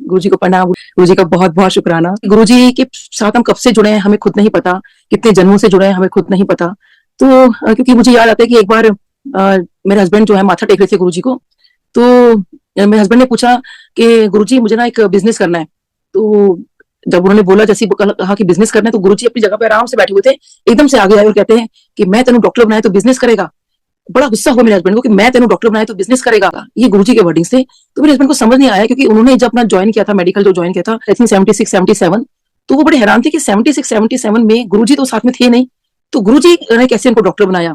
गुरु जी को प्रणाम, गुरु जी का बहुत बहुत शुक्राना। गुरु जी के साथ हम कब से जुड़े हैं हमें खुद नहीं पता, कितने जन्मों से जुड़े हैं हमें खुद नहीं पता। तो क्योंकि मुझे याद आता है कि एक बार मेरे हस्बैंड जो है माथा टेक रहे थे गुरु जी को। तो मेरे हस्बैंड ने पूछा कि गुरु जी मुझे ना एक बिजनेस करना है। तो जब उन्होंने बोला, जैसे कहा कि बिजनेस करना है, तो गुरु जी अपनी जगह पे आराम से बैठे हुए थे, एकदम से आगे आए और कहते हैं कि मैं तेनू डॉक्टर बनाया तो बिजनेस करेगा। बड़ा गुस्सा हुआ मेरे हस्बैंड को कि मैं तेनू डॉक्टर बनाया तो बिजनेस करेगा, ये गुरुजी के वर्डिंग्स थे। तो मेरे हस्बैंड को समझ नहीं आया, क्योंकि उन्होंने जब अपना ज्वाइन किया था, मेडिकल जो ज्वाइन किया था आई थिंक 76-77, तो वो बड़े हैरान थे कि 76-77 में गुरुजी तो साथ में थे नहीं, तो गुरुजी ने कैसे उनको डॉक्टर बनाया।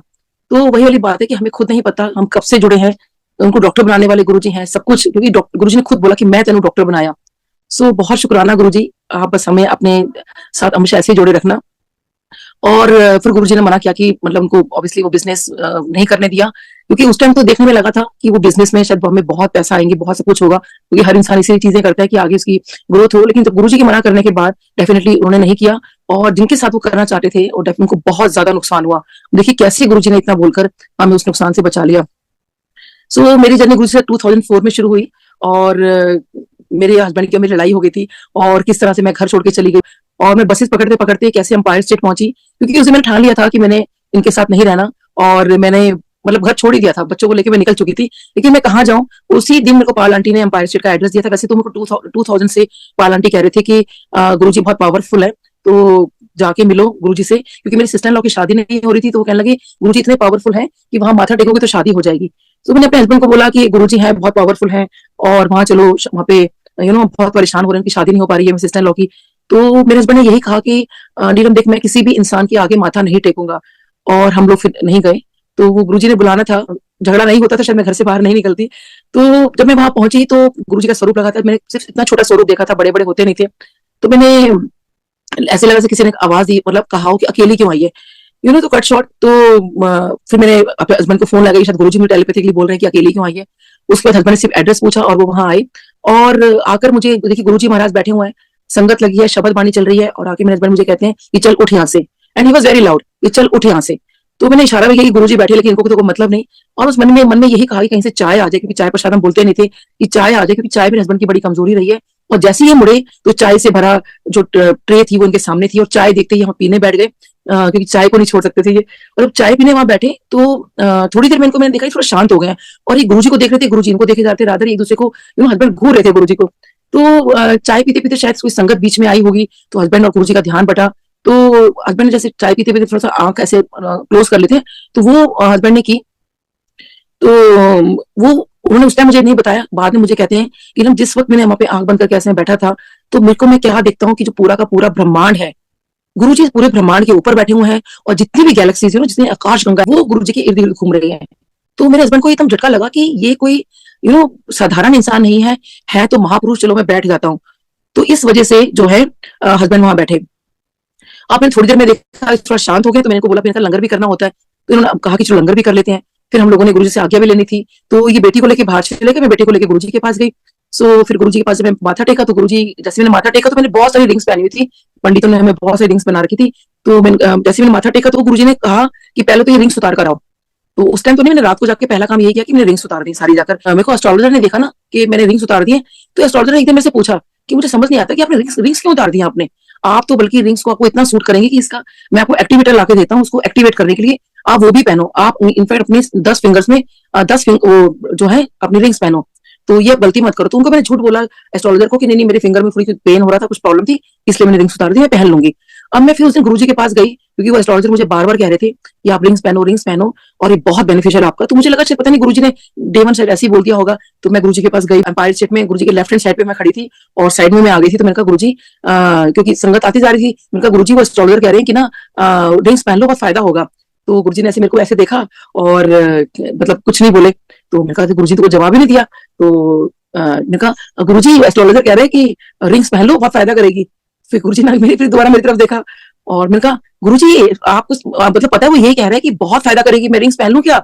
तो वही वाली बात है कि हमें खुद नहीं पता हम कब से जुड़े हैं, उनको डॉक्टर बनाने वाले गुरुजी हैं सब कुछ, क्योंकि गुरुजी ने खुद बोला कि मैं तेनू डॉक्टर बनाया। सो बहुत शुक्राना गुरुजी, आप बस हमें अपने साथ हमेशा ऐसे ही जोड़े रखना। और फिर गुरुजी ने मना किया कि मतलब उनको ऑब्वियसली वो बिजनेस नहीं करने दिया, क्योंकि उस टाइम तो देखने में लगा था कि वो बिजनेस में शायद हमें बहुत पैसा आएंगे, बहुत सब कुछ होगा, क्योंकि हर इंसान इसी चीजें करता है कि आगे उसकी ग्रोथ हो। लेकिन जब गुरुजी के मना करने के बाद डेफिनेटली उन्होंने नहीं किया, और जिनके साथ वो करना चाहते थे और उनको बहुत ज्यादा नुकसान हुआ। देखिए कैसे गुरुजी ने इतना बोलकर हमें उस नुकसान से बचा लिया। सो मेरी जर्नी गुरु से 2004 में शुरू हुई, और मेरे हस्बैंड की मेरी लड़ाई हो गई थी, और किस तरह से मैं घर छोड़ के चली गई, और मैं बसेस पकड़ते पकड़ते कैसे एम्पायर स्टेट पहुंची, क्योंकि उसे मैंने ठान लिया था कि मैंने इनके साथ नहीं रहना, और मैंने मतलब घर छोड़ ही दिया था, बच्चों को लेकर मैं निकल चुकी थी, लेकिन मैं कहाँ जाऊं। उसी दिन मेरे को पाल आंटी ने एम्पायर स्टेट का एड्रेस दिया था। वैसे तो मेरे को 2000 से पाल आंटी कह रहे थे कि गुरुजी बहुत पावरफुल है, तो जाके मिलो गुरुजी से, क्योंकि मेरी सिस्टर इन लॉ की शादी नहीं हो रही थी, तो वो कहने लगे गुरुजी इतने पावरफुल है कि वहां माथा टेकोगे तो शादी हो जाएगी। तो मैंने अपने हस्बैंड को बोला कि गुरुजी हैं बहुत पावरफुल हैं, और वहां चलो, वहां पे बहुत परेशान हो रहे हैं, उनकी शादी नहीं हो पा रही है मेरी सिस्टर इन लॉ की। तो मेरे हस्बैंड ने यही कहा कि नीलम देख, मैं किसी भी इंसान के आगे माथा नहीं टेकूंगा, और हम लोग फिर नहीं गए। तो वो गुरुजी ने बुलाना था, झगड़ा नहीं होता था शायद मैं घर से बाहर नहीं निकलती। तो जब मैं वहां पहुंची तो गुरुजी का स्वरूप लगा था, मैंने सिर्फ इतना छोटा स्वरूप देखा था, बड़े बड़े होते नहीं थे। तो मैंने ऐसे लगा जैसे किसी ने आवाज दी, मतलब कहा हो कि अकेली क्यों आई है, तो कट शॉर्ट। तो फिर मैंने अपने हस्बैंड को फोन लगाई, शायद गुरुजी मुझे टेलीपैथिकली बोल रहे हैं कि अकेली क्यों आई है। उसके बाद हस्बैंड ने सिर्फ एड्रेस पूछा और वो वहां आए, और आकर मुझे देखिए गुरुजी महाराज बैठे हुए हैं, संगत लगी है, शब्द बाणी चल रही है, और आके मेरे हस्बैंड मुझे कहते हैं कि चल उठ यहाँ से, and he was very loud कि चल उठ यहाँ से। तो मैंने इशारा भी किया कि गुरुजी बैठे, लेकिन इनको तो कोई मतलब नहीं, और उस मन में यही कहा कि कहीं से चाय आ जाए, क्योंकि चाय पर शायद हम बोलते नहीं थे कि चाय आ जाए, क्योंकि चाय मेरे हस्बैंड की बड़ी कमजोरी रही है। और जैसे ही ये मुड़े तो चाय से भरा जो ट्रे थी वो इनके सामने थी, और चाय देखते ही हम पीने बैठ गए, क्योंकि चाय को नहीं छोड़ सकते थे ये। और जब चाय पीने वहां बैठे तो थोड़ी देर में इनको मैंने देखा थोड़ा शांत हो गए हैं, और ये गुरुजी को देख रहे थे, गुरुजी इनको देखे जाते, राधर एक दूसरे को हस्बैंड घूर रहे थे गुरुजी को। तो चाय पीते पीते शायद कोई संगत बीच में आई होगी, तो हस्बैंड और गुरुजी का ध्यान बटा। तो हस्बैंड ने जैसे चाय पीते पीते थोड़ा सा आंख ऐसे क्लोज कर लेते हैं, तो वो हस्बैंड ने की। तो वो उन्होंने उस टाइम मुझे नहीं बताया, बाद में मुझे कहते हैं कि हम जिस वक्त मैंने वहां पे आंख बंद करके ऐसे बैठा था, तो मेरे को मैं क्या देखता हूँ कि जो पूरा का पूरा ब्रह्मांड है, गुरुजी पूरे ब्रह्मांड के ऊपर बैठे हुए हैं, और जितनी भी गैलेक्सीज है, जितनी आकाश गंगा वो गुरुजी के इर्द गिर्द घूम रही है। तो मेरे हस्बैंड को एकदम झटका लगा कि ये कोई साधारण इंसान नहीं है तो महापुरुष, चलो मैं बैठ जाता हूँ। तो इस वजह से जो है हस्बैंड वहां बैठे। आपने थोड़ी देर में देखा थोड़ा शांत हो गए, तो मैंने को बोला फिर लंगर भी करना होता है, तो इन्होंने कहा कि चलो लंगर भी कर लेते हैं। फिर हम लोगों ने गुरुजी से आज्ञा भी लेनी थी, तो ये बेटी को लेके बाहर चले गए, मैं बेटे को लेके गुरुजी के पास गई। सो फिर गुरुजी के पास जब मैं माथा टेका, तो गुरुजी जैसे मैंने माथा टेका तो मैंने बहुत सारी रिंग्स पहनी हुई थी, पंडितों ने हमें बहुत सारी रिंग्स बना रखी थी। तो जैसे मैंने माथा टेका तो गुरुजी ने कहा कि पहले तो ये रिंग्स उतार कर आओ। तो उस टाइम तो नहीं, मैंने रात को जाके पहला काम यही किया कि मैंने रिंग्स उतार दी सारी जाकर। मेरे को एस्ट्रोलॉजर ने देखा ना कि मैंने रिंग्स उतार दी है, तो एस्ट्रोलॉजर ने एक दिन मेरे से पूछा कि मुझे समझ नहीं आता कि आपने रिंग्स क्यों उतार दी आपने, आप तो बल्कि रिंग्स को आपको इतना सूट करेंगे कि इसका मैं आपको एक्टिवेटर लाके देता हूँ, उसको एक्टिवेट करने के लिए आप वो भी पहनो, आप इनफैक्ट अपने 10 फिंगर्स में 10 जो है अपनी रिंग्स पहनो, तो ये गलती मत करो। तो उनको मैंने झूठ बोला एस्ट्रोलॉजर को कि नहीं मेरे फिंगर में थोड़ी पेन हो रहा था, कुछ प्रॉब्लम थी, इसलिए मैंने रिंग्स उतार दी, मैं पहन लूंगी। अब मैं फिर उस दिन गुरुजी के पास गई, क्योंकि वो एस्ट्रोलॉजर मुझे बार बार कह रहे थे कि आप रिंग्स पहनो, और ये बहुत बेनिफिशियल आपका। तो मुझे लगा शायद पता नहीं गुरुजी ने डे वन शायद ऐसे ही बोल दिया होगा। तो मैं गुरुजी के पास गई, एम्पायर स्टेट में गुरुजी के लेफ्ट हैंड साइड पे मैं खड़ी थी, और साइड में मैं आ गई थी। तो मैंने कहा गुरुजी, क्योंकि संगत आती जा रही थी, मैंने कहा गुरुजी वो एस्ट्रोलॉजर कह रहे हैं कि ना रिंग्स पहन लो, बहुत फायदा होगा। तो गुरुजी ने ऐसे मेरे को ऐसे देखा, और मतलब कुछ नहीं बोले। तो मैंने कहा गुरुजी तो कोई जवाब ही नहीं दिया। तो मैंने कहा गुरुजी एस्ट्रोलॉजर कह रहे हैं कि रिंग्स पहन लो, बहुत फायदा करेगी। फिर गुरुजी ने फिर दोबारा मेरी तरफ देखा, और मैंने कहा गुरुजी आपको मतलब पता है वो यही कह रहा है कि बहुत फायदा करेगी, मैं रिंग्स पहन लूं क्या?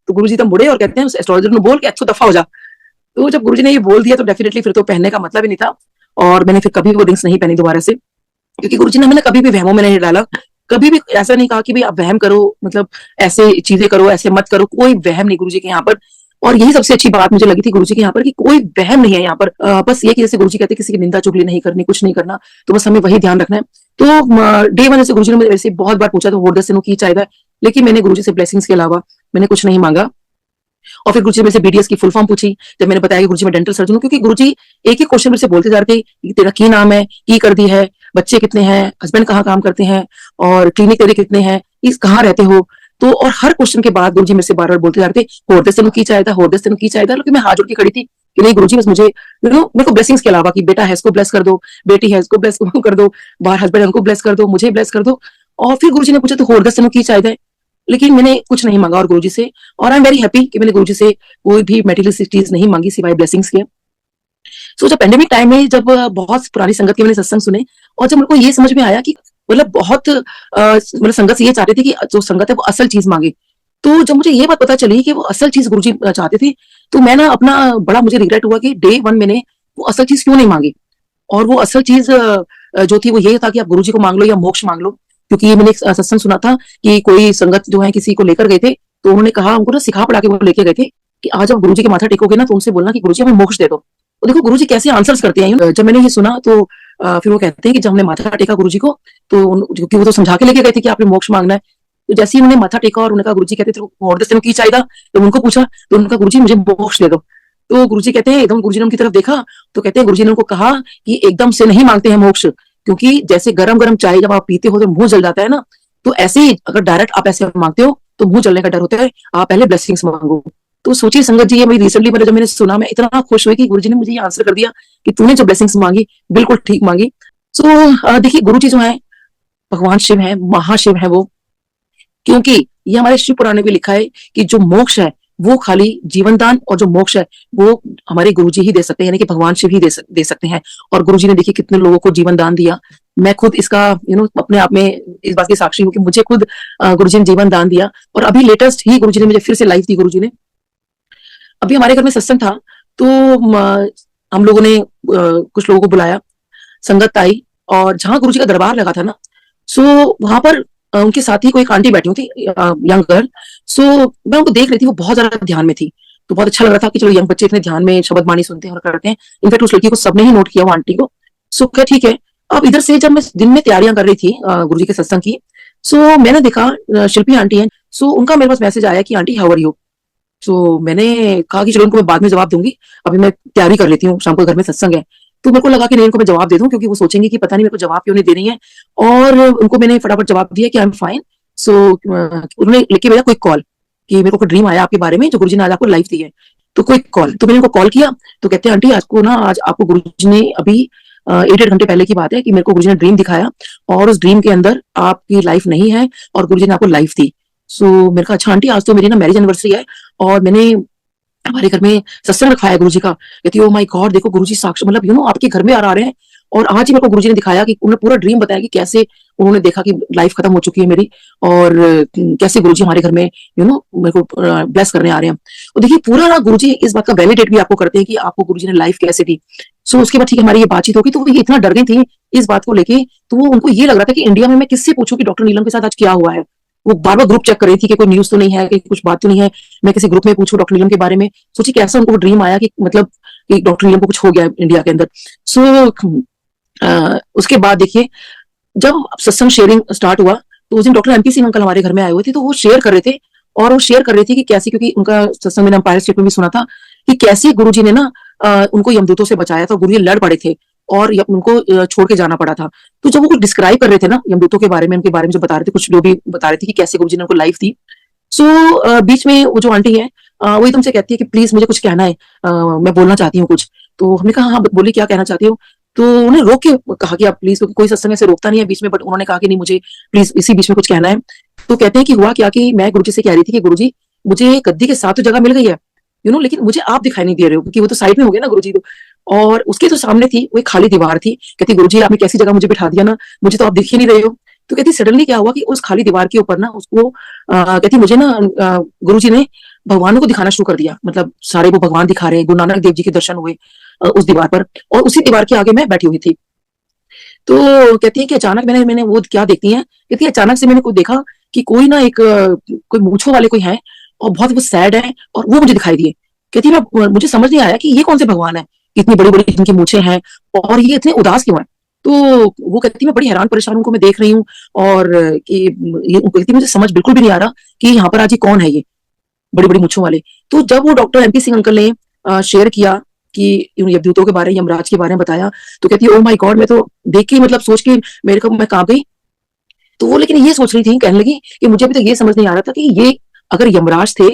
तो गुरुजी तब मुड़े और कहते हैं एस्ट्रोलॉजर ने बोल के अच्छा दफा हो जा। तो जब गुरुजी ने ये बोल दिया तो डेफिनेटली फिर तो पहनने का मतलब ही नहीं था, और मैंने फिर कभी वो रिंग्स नहीं पहनी दोबारा से, क्योंकि गुरुजी ने हमें कभी भी वहमों में नहीं डाला, कभी भी ऐसा नहीं कहा कि भाई आप वहम करो, मतलब ऐसे चीजें करो, ऐसे मत करो, कोई वहम नहीं गुरुजी के यहाँ पर। और यही सबसे अच्छी बात मुझे लगी थी गुरुजी के यहाँ पर कि कोई वहम नहीं है यहाँ पर। बस ये कि जैसे गुरुजी कहते हैं किसी की निंदा चुगली नहीं करनी, कुछ नहीं करना, तो बस हमें वही ध्यान रखना है। तो डे वन जैसे गुरुजी ने मेरे से बहुत बार पूछा तो होर दस की चाहिए, लेकिन मैंने गुरुजी से ब्लेसिंग्स के अलावा मैंने कुछ नहीं मांगा। और फिर गुरुजी मेरे से बीडीएस की फुल फॉर्म पूछी, जब मैंने बताया कि गुरुजी मैं डेंटल सर्जन हूँ, क्योंकि गुरुजी एक ही क्वेश्चन मेरे से बोलते जा रहे थे कि तेरा की नाम है, की कर दी है, बच्चे कितने हैं, हस्बैंड कहाँ काम करते हैं, और क्लिनिक तेरे कितने हैं, इस कहाँ रहते हो। तो और हर क्वेश्चन के बाद गुरुजी मेरे से बार बार बोलते जा रहे थे होर दस तेन की चाहिए था, होर दस तेन की चाहिए था। लेकिन मैं हाथ जोड़ के खड़ी थी कि नहीं गुरुजी, बस मुझे मेरे को ब्लेसिंग्स के अलावा कि बेटा है इसको ब्लेस कर दो, बेटी है इसको ब्लेस कर दो, बाहर हस्बैंड है उनको ब्लेस कर दो, मुझे ब्लेस कर दो। और फिर गुरुजी ने पूछा तो होर दस तेन की चाहिए था, लेकिन मैंने कुछ नहीं मांगा और गुरुजी से। और आई एम वेरी हैप्पी कि मैंने गुरुजी से कोई भी मेटीरियलिस्टिक चीज नहीं मांगी सिवाय ब्लेसिंग्स के। जब पेंडेमिक टाइम में जब बहुत पुरानी संगत के मैंने सत्संग सुने, और जब मेरे को ये समझ में आया कि मतलब बहुत मतलब संगत से ये चाहते थे कि जो संगत है वो असल चीज मांगे। तो जब मुझे ये बात पता चली कि वो असल चीज गुरुजी चाहते थे, तो मैं ना अपना बड़ा मुझे रिग्रेट हुआ कि डे वन मैंने वो असल चीज क्यों नहीं मांगी। और वो असल चीज जो थी वो ये था कि आप गुरुजी को मांग लो या मोक्ष मांग लो। क्योंकि मैंने एक सत्संग सुना था कि कोई संगत जो है किसी को लेकर गए थे, तो उन्होंने कहा उनको ना सिखा पढ़ा के वो लेके गए थे कि आज आप गुरुजी के माथा टेकोगे ना तो उनसे बोलना कि गुरुजी हमें मोक्ष दे दो। तो देखो गुरुजी कैसे आंसर्स करते हैं। जब मैंने ये सुना तो फिर वो कहते हैं कि जब हमने माथा टेका गुरुजी को, तो क्योंकि वो तो समझा के लेके गए थे कि आपने मोक्ष मांगना है। तो जैसे ही उन्होंने माथा टेका और उन्होंने कहा गुरुजी कहते थे और दस की चाहिए, तो उनको पूछा तो उनका गुरुजी मुझे मोक्ष दे दो। तो गुरुजी कहते हैं एकदम गुरुजी ने उनकी तरफ देखा, तो कहते हैं गुरुजी ने उनको कहा कि एकदम से नहीं मांगते हैं मोक्ष, क्योंकि जैसे गरम गरम चाय जब आप पीते हो तो मुंह जल जाता है ना, तो ऐसे ही अगर डायरेक्ट आप ऐसे मांगते हो तो मुंह जलने का डर होता है, आप पहले ब्लेसिंग्स मांगो। तो सोचिए संगत जी, ये मेरी रिसेंटली जब मैंने सुना मैं इतना खुश हुई कि गुरुजी ने मुझे ये आंसर कर दिया कि तूने जो ब्लेसिंग्स मांगी बिल्कुल ठीक मांगी। सो देखिए गुरुजी जो है भगवान शिव है, महाशिव है वो। क्योंकि ये हमारे शिव पुराण में भी लिखा है कि जो मोक्ष है वो खाली जीवन दान, और जो मोक्ष है वो हमारे गुरुजी ही दे सकते हैं, यानी कि भगवान शिव ही दे सकते हैं। और गुरुजी ने देखिए कितने लोगों को जीवन दान दिया। मैं खुद इसका अपने आप में इस बात की साक्षी हूँ कि मुझे खुद गुरुजी ने जीवन दान दिया। और अभी लेटेस्ट ही गुरुजी ने मुझे फिर से लाइफ दी। गुरुजी ने अभी हमारे घर में सत्संग था, तो हम लोगों ने कुछ लोगों को बुलाया, संगत आई, और जहां गुरुजी का दरबार लगा था ना, सो वहां पर उनके साथ ही कोई एक आंटी बैठी हुई थी, यंग गर्ल। सो मैं उनको देख रही थी, वो बहुत ज्यादा ध्यान में थी। तो बहुत अच्छा लग रहा था कि चलो यंग बच्चे इतने ध्यान में शब्द बाणी सुनते हैं और करते हैं। इनफैक्ट उस लड़की को सबने ही नोट किया, वो आंटी को। सो क्या ठीक है। अब इधर से जब मैं दिन में तैयारियां कर रही थी गुरुजी के सत्संग की, सो मैंने देखा शिल्पी आंटी है, सो उनका मेरे पास मैसेज आया कि आंटी हाउ आर यू। तो मैंने कहा कि चलो इनको मैं बाद में जवाब दूंगी, अभी मैं तैयारी कर लेती हूँ, शाम को घर में सत्संग है। तो मेरे को लगा कि नहीं इनको मैं जवाब दे दूं, क्योंकि वो सोचेंगे कि पता नहीं मेरे को जवाब क्यों नहीं दे रही है। और उनको मैंने फटाफट जवाब दिया कि आई एम फाइन। सो उन्होंने लिख भेजा क्विक कॉल कि मेरे को ड्रीम आया आपके बारे में, जो गुरुजी ने आज आपको लाइफ दी है, तो क्विक कॉल। तो मैंने उनको कॉल किया, तो कहते हैं आंटी आज आपको गुरुजी ने अभी 8 घंटे पहले की बात है कि मेरे को गुरुजी ने ड्रीम दिखाया, और उस ड्रीम के अंदर आपकी लाइफ नहीं है और गुरुजी ने आपको लाइफ दी। सो मैंने कहा अच्छा आंटी, आज तो मेरी ना मैरिज एनिवर्सरी है और मैंने हमारे घर में सत्संग रखवाया है गुरुजी का। कहती ओ माय गॉड, देखो गुरुजी साक्ष मतलब आपके घर में आ रहे हैं। और आज ही मेरे को गुरुजी ने दिखाया कि उन्होंने पूरा ड्रीम बताया कि कैसे उन्होंने देखा कि लाइफ खत्म हो चुकी है मेरी, और कैसे गुरुजी हमारे घर में मेरे को ब्लेस करने आ रहे हैं। और देखिए पूरा ना गुरुजी इस बात का वैलिडेट भी आपको करते हैं कि आपको गुरुजी ने लाइफ कैसे दी। सो उसके बाद ठीक है हमारी ये बातचीत होगी, तो वो ये इतना डर गई थी इस बात को लेके, तो वो उनको ये लग रहा था कि इंडिया में मैं किससे पूछूं कि डॉक्टर नीलम के साथ आज क्या हुआ है। वो बार बार ग्रुप चेक कर रही थी कि कोई न्यूज तो नहीं है, कि कुछ बात तो नहीं है, मैं किसी ग्रुप में पूछूं डॉक्टर नीलम के बारे में। सोची कैसा उनको ड्रीम आया कि मतलब कि डॉक्टर नीलम को कुछ हो गया इंडिया के अंदर। सो उसके बाद देखिए जब सत्संग शेयरिंग स्टार्ट हुआ, तो उस दिन डॉक्टर एमपी सिंह अंकल हमारे घर में आए हुए थे, तो वो शेयर कर रहे थे। और वो शेयर कर रही थी कि कैसे, क्योंकि उनका सत्संग मैंने एम्पायर स्टेट में भी सुना था कि कैसे गुरुजी ने ना उनको यमदूतों से बचाया था। गुरुजी लड़ पड़े थे और उनको छोड़ के जाना पड़ा था। तो जब वो कुछ डिस्क्राइब कर रहे थे ना यमदूतों के बारे में, उनके बारे में जो बता रहे थे, कुछ जो भी बता रहे थे कि कैसे गुरुजी ने उनको लाइफ दी। सो बीच में वो जो आंटी है वो एकदम से कहती है कि प्लीज मुझे कुछ कहना है, मैं बोलना चाहती हूँ कुछ। तो हमने कहा हाँ बोलिए क्या कहना चाहती हो। तो उन्हें रोक के कहा कि आप प्लीज, क्योंकि कोई सत्संग से रोकता नहीं है बीच में, बट उन्होंने कहा कि नहीं मुझे प्लीज इसी बीच में कुछ कहना है। तो कहते हैं कि हुआ क्या कि मैं गुरुजी से कह रही थी कि गुरुजी मुझे गद्दी के साथ तो जगह मिल गई है, लेकिन मुझे आप दिखाई नहीं दे रहे हो, क्योंकि वो तो साइड में हो गए ना गुरुजी तो। और उसके जो सामने थी वो एक खाली दीवार थी। कहती गुरुजी आपने कैसी जगह मुझे बिठा दिया ना, मुझे तो आप दिख ही नहीं रहे हो। तो कहती सडनली क्या हुआ कि उस खाली दीवार के ऊपर ना उसको कहती मुझे ना गुरुजी ने भगवानों को दिखाना शुरू कर दिया, मतलब सारे वो भगवान दिखा रहे, गुरु नानक देव जी के दर्शन हुए उस दीवार पर, और उसी दीवार के आगे मैं बैठी हुई थी। तो कहती है कि अचानक मैंने मैंने वो क्या देखती है, कहती है अचानक से मैंने को देखा कि कोई ना एक कोई मूंछों वाले कोई है और बहुत वो सैड है, और वो मुझे दिखाई दिए। कहती है मैं मुझे समझ नहीं आया कि ये कौन से भगवान है, इतनी बड़ी-बड़ी जिनकी मूँछें हैं और ये इतने उदास क्यों हैं? तो वो कहती है मैं बड़ी हैरान परेशान उनको मैं देख रही हूँ और कि ये वो कहती है मुझे समझ बिल्कुल भी नहीं आ रहा कि यहाँ पर आज ये कौन है ये, बड़ी-बड़ी मूँछों वाले। तो जब वो डॉक्टर एमपी सिंह अंकल ने शेयर किया कि इन यमदूतों के बारे, यमराज के बारे में बताया, तो कहती है ओह माय गॉड! मैं तो देख के मतलब सोच के मेरे को मैं काँप गई। तो वो लेकिन ये सोच रही थी, कहने लगी कि मुझे अभी तक ये समझ नहीं आ रहा था कि ये अगर यमराज थे,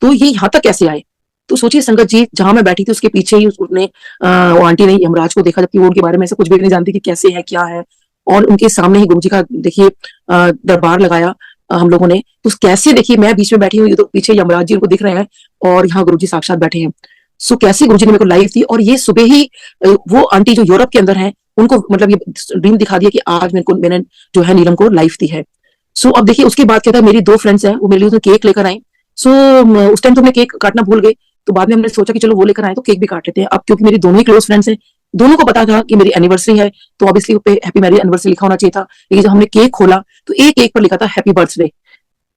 तो ये यहाँ तक कैसे आए? तो सोचिए संगत जी, जहाँ मैं बैठी थी उसके पीछे ही उसने वो आंटी ने यमराज को देखा, जबकि वो उनके बारे में ऐसा कुछ भी नहीं जानती कि कैसे है, क्या है। और उनके सामने ही गुरुजी का देखिए दरबार लगाया हम लोगों ने। तो कैसे देखिए मैं बीच में बैठी हूँ, ये तो पीछे यमराज जी उनको दिख रहे हैं और यहाँ गुरुजी साक्षात बैठे हैं। सो कैसे गुरुजी ने मेरे को लाइव दी और ये सुबह ही वो आंटी जो यूरोप के अंदर हैं, उनको मतलब ये ड्रीम दिखा दिया कि आज मैंने जो है नीलम को लाइफ दी है। सो अब देखिए उसके बाद क्या था, मेरी 2 फ्रेंड्स हैं, वो मेरे लिए उसने केक लेकर आई। सो उस टाइम तो मैं केक काटना भूल गई, तो बाद में हमने सोचा कि चलो वो लेकर आए तो केक भी काट लेते हैं। अब क्योंकि मेरी दोनों ही क्लोज फ्रेंड्स हैं, दोनों को पता था कि मेरी एनिवर्सरी है, तो ऑब्वियसली पे हैप्पी मैरिज एनिवर्सरी लिखा होना चाहिए था। लेकिन जब हमने केक खोला, तो एक केक पर लिखा था हैप्पी बर्थडे।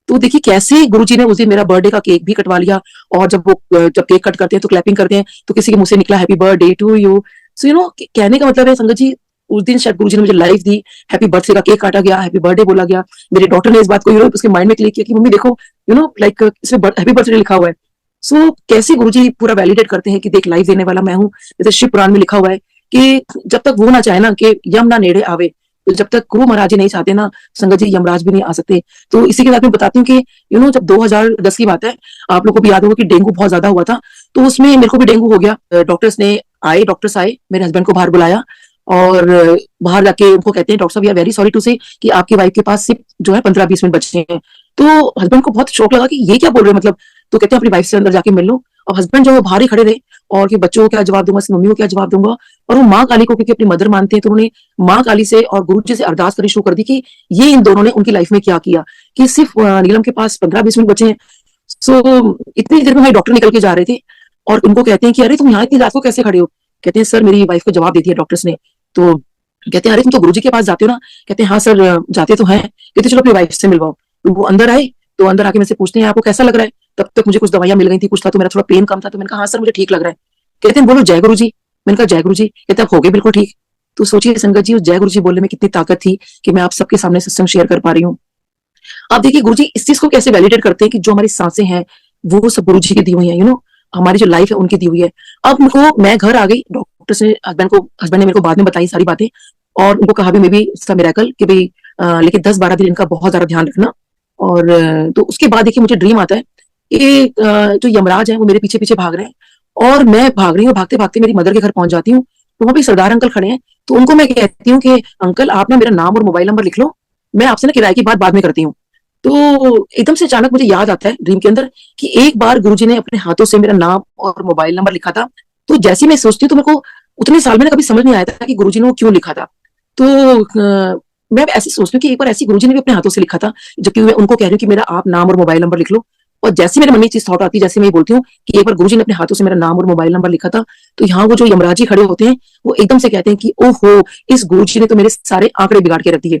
तो देखिए कैसे गुरुजी ने उस दिन मेरा बर्थडे का केक भी कटवा लिया और जब केक कट करते हैं तो क्लैपिंग करते हैं, तो किसी के मुंह से निकला हैप्पी बर्थडे टू यू। सो कहने का मतलब है संगत जी, उस दिन शायद गुरुजी ने मुझे लाइफ दी, हैप्पी बर्थडे का केक काटा गया, हैप्पी बर्थडे बोला गया। मेरे डॉटर ने इस बात को उसके माइंड में क्लिक किया कि मम्मी देखो लाइक इसमें हैप्पी बर्थडे लिखा हुआ है। सो कैसे गुरुजी पूरा वैलिडेट करते हैं कि देख लाइफ देने वाला मैं हूँ। जैसे शिव पुराण में लिखा हुआ है कि जब तक वो ना चाहे ना कि यम ना नेड़े आवे, तो जब तक गुरु महाराज जी नहीं चाहते ना संगत जी, यमराज भी नहीं आ सकते। तो इसी के साथ मैं बताती हूँ कि जब 2010 की बात है, आप लोगों को भी याद होगा कि डेंगू बहुत ज्यादा हुआ था, तो उसमें मेरे को भी डेंगू हो गया। डॉक्टर्स आए, मेरे हस्बैंड को बाहर बुलाया और बाहर जाके उनको कहते हैं डॉक्टर साहब we are very sorry to say कि आपकी वाइफ के पास सिर्फ जो है 15-20 मिनट बचे हैं। तो हस्बैंड को बहुत शौक लगा कि ये क्या बोल रहे हैं मतलब। तो कहते हैं अपनी वाइफ से अंदर जाके मिल लो। और हस्बैंड जो है बाहर ही खड़े रहे और कि बच्चों को क्या जवाब दूंगा, मम्मी को क्या जवाब दूंगा। और वो माँ काली को क्योंकि अपनी मदर मानते हैं, तो उन्होंने माँ काली से और गुरु जी से अरदास करनी शुरू कर दी कि ये इन दोनों ने उनकी लाइफ में क्या किया कि सिर्फ नीलम के पास 15-20 मिनट बचे हैं। सो इतनी देर में हमारे डॉक्टर निकल के जा रहे थे और उनको कहते हैं कि अरे तुम यहाँ इतनी रात को कैसे खड़े हो। कहते हैं सर मेरी वाइफ को जवाब दे दिया डॉक्टर्स ने। तो कहते हैं अरे तुम तो गुरुजी के पास जाते हो ना। कहते हैं हाँ सर जाते तो हैं। कहते चलो अपनी वाइफ से मिलवाओ। तो वो अंदर आए, तो अंदर आके मेरे से पूछते हैं आपको कैसा लग रहा है। तब तक मुझे कुछ दवाइयां मिल गई थी, कुछ था, तो मेरा थोड़ा पेन कम था, तो मैंने कहा हाँ सर मुझे ठीक लग रहा है। कहते हैं बोलो जय गुरु जी। मैंने कहा जय गुरु जी। कहते आप हो गए बिल्कुल ठीक। तो सोचिए संगत जी, उस जय गुरु जी बोलने में कितनी ताकत थी कि मैं आप सबके सामने सत्संग शेयर कर पा रही हूँ। आप देखिए गुरुजी इस चीज को कैसे वैलिडेट करते हैं कि जो हमारी सांसें हैं वो सब गुरुजी की दी हुई है। हमारी जो लाइफ है उनकी दी हुई है। अब मैं घर आ गई, डॉक्टर से हस्बैंड ने मेरे को बाद में बताई सारी बातें और उनको कहा भी मे बी इसका मिरेकल कि भाई लेकिन 10-12 दिन इनका बहुत ज्यादा ध्यान रखना। और तो उसके बाद देखिए मुझे ड्रीम आता है कि जो यमराज है वो मेरे पीछे पीछे भाग रहे हैं और मैं भाग रही हूँ। भागते भागते मेरी मदर के घर पहुंच जाती हूँ, तो वहां पे सरदार अंकल खड़े हैं। तो उनको मैं कहती हूँ कि अंकल आप ना मेरा नाम और मोबाइल नंबर लिख लो, मैं आपसे ना किराए की बात बाद में करती हूँ। तो एकदम से अचानक मुझे याद आता है ड्रीम के अंदर कि एक बार गुरुजी ने अपने हाथों से मेरा नाम और मोबाइल नंबर लिखा था। तो जैसे ही मैं सोचती हूँ तो मेरे को उतने साल में कभी समझ नहीं आया था कि गुरुजी ने वो क्यों लिखा था। तो मैं ऐसे सोचती हूँ कि एक बार ऐसी गुरुजी ने भी अपने हाथों से लिखा था, जबकि मैं उनको कह रही हूँ कि मेरा आप नाम और मोबाइल नंबर लिख लो। और जैसे मेरे मन में चीज थॉट आती है, जैसे मैं बोलती हूँ कि एक बार गुरुजी ने अपने हाथों से मेरा नाम और मोबाइल नंबर लिखा था, तो यहाँ वो जो यमराज जी खड़े होते हैं वो एकदम से कहते हैं कि ओहो इस गुरुजी ने तो मेरे सारे आंकड़े बिगाड़ के रख दिए।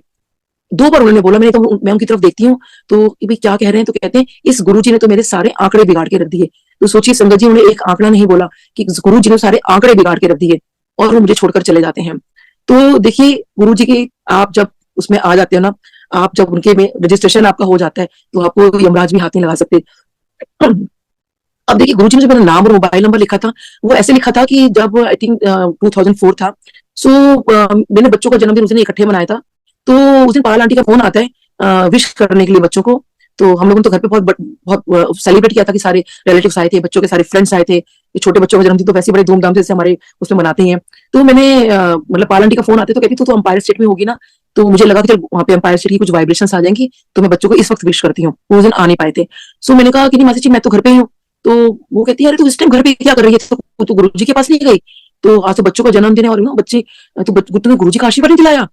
2 बार उन्होंने बोला। मैं उनकी तरफ देखती हूँ तो कि भाई क्या कह रहे हैं। तो कहते हैं इस गुरुजी ने तो मेरे सारे आंकड़े बिगाड़ के रख दिए। तो सोचिए संगत जी, उन्होंने एक आंकड़ा नहीं बोला कि गुरुजी ने सारे आंकड़े बिगाड़ के रख दिए और वो मुझे छोड़कर चले जाते हैं। तो देखिए गुरुजी के आप जब उसमें आ जाते हो ना, आप जब उनके में रजिस्ट्रेशन आपका हो जाता है, तो आपको यमराज भी हाथ नहीं लगा सकते। अब देखिए गुरुजी ने जो मेरा नाम और मोबाइल नंबर लिखा था, वो ऐसे लिखा था कि जब आई थिंक 2004 था। सो मैंने बच्चों का जन्मदिन उस दिन इकट्ठे मनाया था। तो उस दिन पायल आंटी का फोन आता है विश करने के लिए बच्चों को। तो हम लोगों ने तो घर पे बहुत सेलिब्रेट किया था कि सारे रिलेटिव्स आए थे, बच्चों के सारे फ्रेंड्स आए थे। ये छोटे बच्चों का जन्मदिन तो वैसे बड़े धूमधाम से हमारे उसमें मनाते हैं। तो मैंने मतलब पायल आंटी का फोन आते तो कहती तो अंपायर स्टेट में होगी ना। तो मुझे लगा कि चल वहाँ पे अंपायर स्टेट की कुछ वाइब्रेशन आ जाएंगी, तो मैं बच्चों को इस वक्त विश करती हूँ। वो उस दिन आ नहीं पाए थे। सो मैंने कहा कि नहीं मासी जी मैं तो घर पे ही हूँ। तो वो कहती है अरे तू इस टाइम घर पे क्या कर रही है, तो गुरु जी के पास नहीं गई। तो आज तो बच्चों का जन्मदिन है और बच्चे तुम्हें गुरु जी का आशीर्वाद नहीं दिलाया।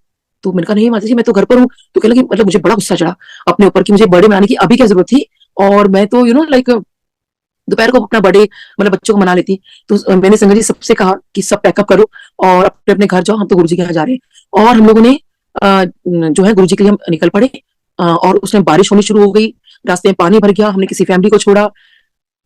तो मैंने कहा नहीं माता जी मैं तो घर पर हूँ। तो कहने लगी मतलब मुझे बड़ा गुस्सा चढ़ा अपने ऊपर कि मुझे बर्थडे मनाने की अभी क्या जरूरत थी। और मैं तो लाइक दोपहर को अपना बर्थडे मतलब बच्चों को मना लेती। तो मैंने संगत जी सबसे कहा कि सब पैकअप करो और अपने अपने घर जाओ, हम तो गुरु जी के यहाँ जा रहे हैं। और हम लोगों ने जो है गुरु जी के लिए हम निकल पड़े। और उसमें बारिश होनी शुरू हो गई, रास्ते में पानी भर गया, हमने किसी फैमिली को छोड़ा।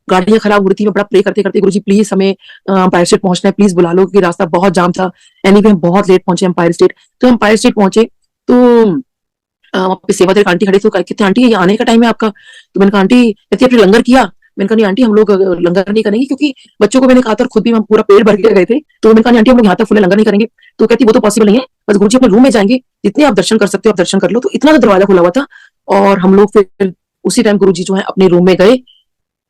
गाड़ियां खराब हो रही थी, मैं बड़ा प्रे करते करते गुरुजी प्लीज हमें एम्पायर स्टेट पहुंचना है, प्लीज बुला लो, क्योंकि रास्ता बहुत जाम था। एनीवे हम बहुत लेट पहुंचे एम्पायर स्टेट। तो एम्पायर स्टेट पहुंचे तो वहाँ पे सेवादार एक आंटी खड़ी थी, कहते आंटी ये आने का टाइम है आपका। तो मैंने कहा आंटी, कहती आपने लंगर किया? मैंने कहा नहीं आंटी, हम लोग लंगर नहीं करेंगे, क्योंकि बच्चों को मैंने कहा था और खुद भी हम पूरा पेट भर के गए थे। तो मैंने कहा नहीं आंटी, हम लोग यहाँ तक फुल लंगर नहीं करेंगे। तो कहती वो तो पॉसिबल नहीं है, बस गुरुजी अपने रूम में जाएंगे, जितने आप दर्शन कर सकते हो आप दर्शन कर लो। तो इतना तो दरवाजा खुला हुआ था और हम लोग फिर उसी टाइम गुरुजी जो है अपने रूम में गए।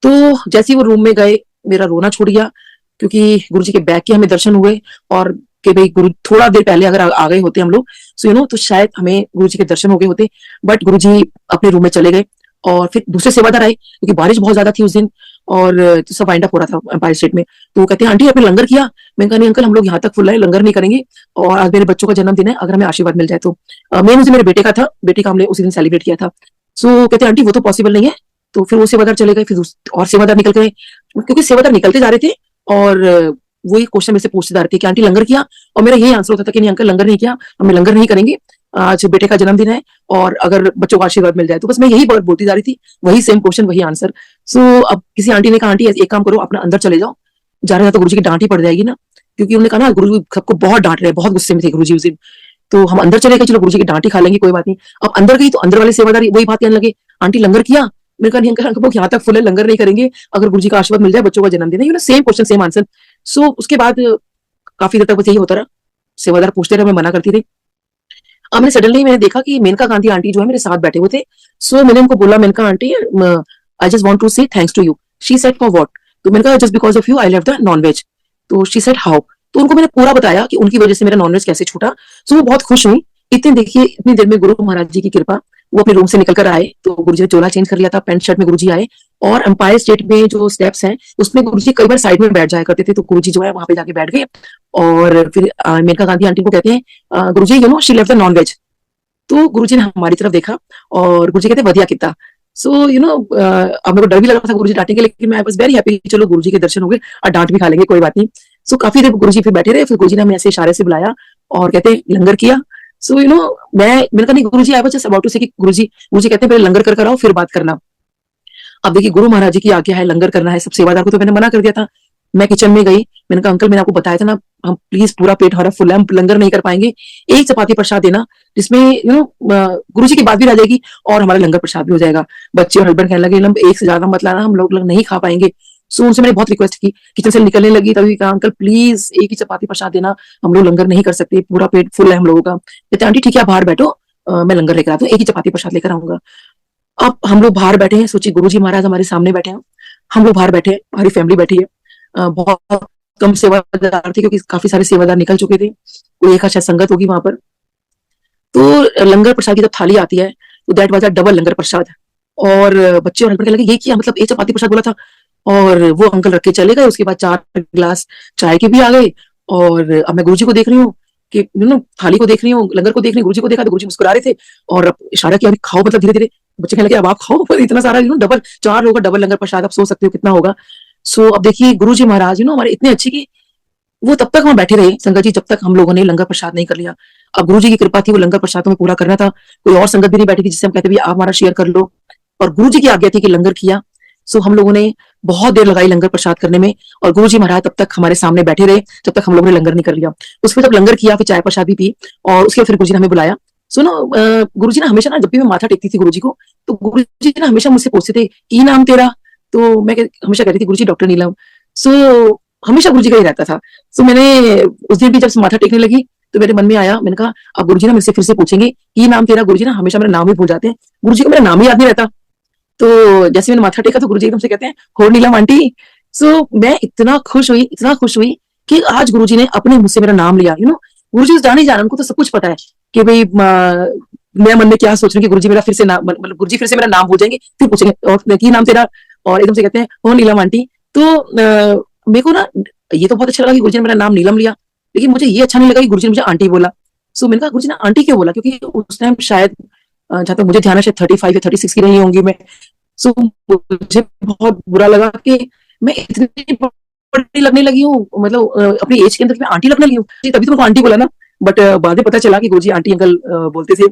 तो जैसे ही वो रूम में गए, मेरा रोना छूट गया, क्योंकि गुरुजी के बैग के हमें दर्शन हुए। और कि भाई गुरु थोड़ा देर पहले अगर आ गए होते हम लोग, सो तो शायद हमें गुरुजी के दर्शन हो गए होते। बट गुरुजी अपने रूम में चले गए और फिर दूसरे सेवादार आए, क्योंकि बारिश बहुत ज्यादा थी उस दिन और तो सब वाइंड अप हो रहा था एम्पायर स्टेट में। तो वो कहते हैं आंटी आपने लंगर किया? मैंने कहा नहीं अंकल, हम लोग यहाँ तक फुल है, लंगर नहीं करेंगे, और आज मेरे बच्चों का जन्मदिन है, अगर हमें आशीर्वाद मिल जाए तो। मेन मुझे मेरे बेटे का था, बेटे का हमने उसी दिन सेलिब्रेट किया था। सो कहते हैं आंटी वो तो पॉसिबल नहीं है। तो फिर वो सेवादार चले गए, फिर और सेवादार निकल गए, क्योंकि सेवादार निकलते जा रहे थे और वही क्वेश्चन मेरे से पूछते जा रहे थे कि आंटी लंगर किया? और मेरा यही आंसर होता था कि नहीं अंकल, लंगर नहीं किया, हम लंगर नहीं करेंगे, आज बेटे का जन्मदिन है और अगर बच्चों का आशीर्वाद मिल जाए तो। बस मैं यही बोलती जा रही थी, वही सेम क्वेश्चन वही आंसर। सो अब किसी आंटी ने कहा आंटी एक काम करो, अपना अंदर चले जाओ, जा रहे तो गुरुजी की डांट ही पड़ जाएगी ना, क्योंकि उन्होंने कहा ना गुरु सबको बहुत डांट रहे, बहुत गुस्से में थे गुरुजी उस दिन। तो हम अंदर चले गए, चलो गुरुजी की डांट ही खा लेंगे, कोई बात नहीं। अब अंदर गई तो अंदर वाले सेवादार वही बात कहने लगे, आंटी लंगर किया? मैंने कहा नहीं अंकल, अंकल यहाँ तक फुल है, लंगर नहीं करेंगे, अगर गुरुजी का आशीर्वाद मिल जाए, बच्चों का जन्मदिन है, सेम क्वेश्चन सेम आंसर। सो उसके बाद काफी देर तक बस यही होता रहा, सेवादार पूछते रहे, मैं मना करती रही। अब मैंने सडनली मैंने देखा कि मेनका गांधी आंटी जो है मेरे साथ बैठे हुए थे। सो मैंने उनको बोला, Menka aunty I just want to say thanks to you. She said for what? तो मैंने कहा just because of you I left the non veg. तो शी सेड हाउ? तो उनको मैंने पूरा बताया कि उनकी वजह से मेरा नॉनवेज कैसे छूटा। सो वो बहुत खुश हुई। इतने देखिए इतनी देर में गुरु महाराज जी की कृपा, वो अपने रूम से निकल कर आए, तो गुरुजी ने चोला चेंज कर लिया था, पैंट शर्ट में गुरुजी आए। और एम्पायर स्टेट में जो स्टेप्स हैं उसमें गुरुजी कई बार साइड में बैठ जाया करते थे, तो गुरुजी जो है वहां पे जाके बैठ गए। और फिर मेनका गांधी आंटी को कहते हैं Guruji she left the non veg. तो गुरुजी ने हमारी तरफ देखा और गुरुजी कहते वधिया किता। सो अब मेरे को डर भी लगा था गुरुजी डांटेंगे, लेकिन मैं बस वेरी हैप्पी, चलो गुरुजी के दर्शन हो गए और डांट भी खा लेंगे, कोई बात नहीं। सो काफी देर गुरुजी फिर बैठे रहे, फिर गुरुजी ने हमें ऐसे इशारे से बुलाया और कहते लंगर किया। सो मैंने कहा नहीं Guruji I was just about to say कि गुरुजी कहते हैं पहले लंगर कर आओ फिर बात करना। अब देखिए गुरु महाराज जी की आज्ञा है, लंगर करना है, सब सेवादार को तो मैंने मना कर दिया था। मैं किचन में गई, मैंने कहा अंकल मैंने आपको बताया था ना, हम प्लीज पूरा पेट हमारा फुल है, हम लंगर नहीं कर पाएंगे, एक चपाती प्रसाद देना जिसमें गुरु जी की बात भी रह जाएगी और हमारा लंगर प्रसाद भी हो जाएगा। बच्चे और हस्बैंड कहने लगे हम एक से ज्यादा मत लाना, हम लोग नहीं खा पाएंगे। सो उनसे मैंने बहुत रिक्वेस्ट की, किचन से निकलने लगी तभी कहा अंकल प्लीज एक ही चपाती प्रसाद देना, हम लोग लंगर नहीं कर सकते, पूरा पेट फुल है हम लोगों का। कहते आंटी ठीक है आप बाहर बैठो, मैं लंगर लेकर आता हूँ, एक ही चपाती प्रसाद लेकर आऊंगा। अब हम लोग बाहर बैठे हैं, सोचिए गुरुजी महाराज हमारे सामने बैठे हैं, हम लोग बाहर बैठे हैं, हमारी फैमिली बैठी है। बहुत कम सेवादार थे क्योंकि काफी सारे सेवादार निकल चुके थे, कोई एक अच्छा संगत होगी वहां पर। तो लंगर प्रसाद की जब थाली आती है तो दैट वाज अ डबल लंगर प्रसाद। और बच्चे और हस्बैंड कहने लगे ये क्या मतलब, एक चपाती प्रसाद बोला था। और वो अंकल रख के चले गए, उसके बाद 4 गिलास चाय के भी आ गए। और अब मैं गुरुजी को देख रही हूँ कि थाली को देख रही हूँ, लंगर को देख रही हूँ, गुरुजी को देखा तो गुरुजी मुस्कुरा रहे थे और इशारा किया खाओ, मतलब धीरे धीरे। बच्चे कहने लगे अब आप खाओ, पर इतना सारा डबल 4 लोगों का डबल लंगर प्रसाद, आप सोच सकते हो कितना होगा। सो अब देखिए गुरुजी महाराज हमारे इतने अच्छे कि वो तब तक वहां बैठे रहे संगत जी जब तक हम लोगों ने लंगर प्रसाद नहीं कर लिया। अब गुरुजी की कृपा थी, वो लंगर प्रसाद में पूरा करना था, कोई और संगत भी नहीं बैठी थी जिससे हम कहते भैया आप हमारा शेयर कर लो। और गुरुजी की आज्ञा थी कि लंगर किया। सो हम लोगों ने बहुत देर लगाई लंगर प्रसाद करने में और गुरुजी महाराज तब तक हमारे सामने बैठे रहे जब तक हम लोगों ने लंगर नहीं कर लिया। उसमें जब लंगर किया फिर चाय प्रसाद भी पी और उसके बाद फिर गुरुजी ने हमें बुलाया। सुनो गुरुजी ना हमेशा ना जब भी मैं माथा टेकती थी गुरुजी को, तो गुरुजी ना हमेशा मुझसे पूछते थे की नाम तेरा? तो मैं हमेशा कहती थी गुरुजी डॉक्टर नीलम। सो हमेशा गुरुजी का ही रहता था। सो मैंने उस दिन भी जब माथा टेकने लगी तो मेरे मन में आया, मैंने कहा अब गुरुजी ना मुझसे फिर से पूछेंगे की नाम तेरा? गुरुजी ना हमेशा मेरा नाम ही भूल जाते हैं, गुरुजी को मेरा नाम ही याद नहीं रहता। तो जैसे मैंने माथा टेका तो गुरुजी एकदम से कहते हैं हो नीलम आंटी। सो मैं इतना खुश हुई कि आज गुरुजी ने अपने मुंह से मेरा नाम लिया। गुरुजी जान ही जाना, उनको तो सब कुछ पता है कि भाई मैं मन में क्या सोच रही हूँ कि गुरुजी मेरा फिर से नाम, मतलब गुरुजी फिर से मेरा नाम पूछेंगे, फिर पूछेंगे और की नाम तेरा, और एकदम से कहते हैं हो नीलम आंटी। तो मेरे को ना ये तो बहुत अच्छा लगा कि गुरुजी ने मेरा नाम नीलम लिया, लेकिन मुझे ये अच्छा नहीं लगा कि गुरुजी ने मुझे आंटी बोला। सो मैंने कहा गुरुजी ने आंटी क्यों बोला, क्योंकि उस टाइम शायद जहां तक मुझे ध्यान है शायद 35 या 36 की रही होंगी मैं। सो मुझे बहुत बुरा लगा कि मैं इतनी बड़ी लगने लगी हूँ, मतलब अपनी एज के अंदर मैं आंटी लगने लगी हूँ, तभी तो मेरे को आंटी बोला ना। बट बाद में पता चला कि गुरुजी आंटी अंकल बोलते थे।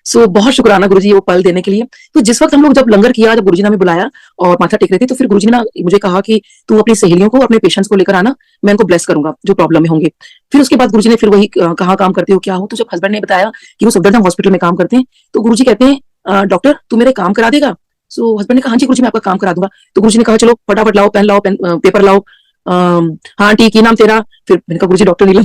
सो बहुत शुक्राना गुरुजी वो पल देने के लिए। तो जिस वक़्त हम लोग जब लंगर किया, जब गुरुजी ने हमें बुलाया और माथा टेक रहे थे, तो फिर गुरुजी ने ना मुझे कहा कि तू अपनी सहेलियों को, अपने पेशेंट्स को लेकर आना, मैं उनको ब्लेस करूँगा, जो प्रॉब्लम में होंगे। फिर उसके बाद गुरुजी ने फिर वही कहाँ काम करते हो, क्या हो? तो जब हस्बैंड ने बताया कि वो सफदरजंग हॉस्पिटल में काम करते हैं, तो गुरुजी कहते हैं डॉक्टर तू मेरे काम करा देगा? सो हस्बैंड ने कहा, हाँ जी गुरुजी मैं आपका काम करा दूँगा। तो गुरुजी ने कहा चलो फटाफट लाओ पेन पेपर लाओ। हाँ आंटी की नाम तेरा? फिर मैंने कहा गुरुजी डॉक्टर नीलम।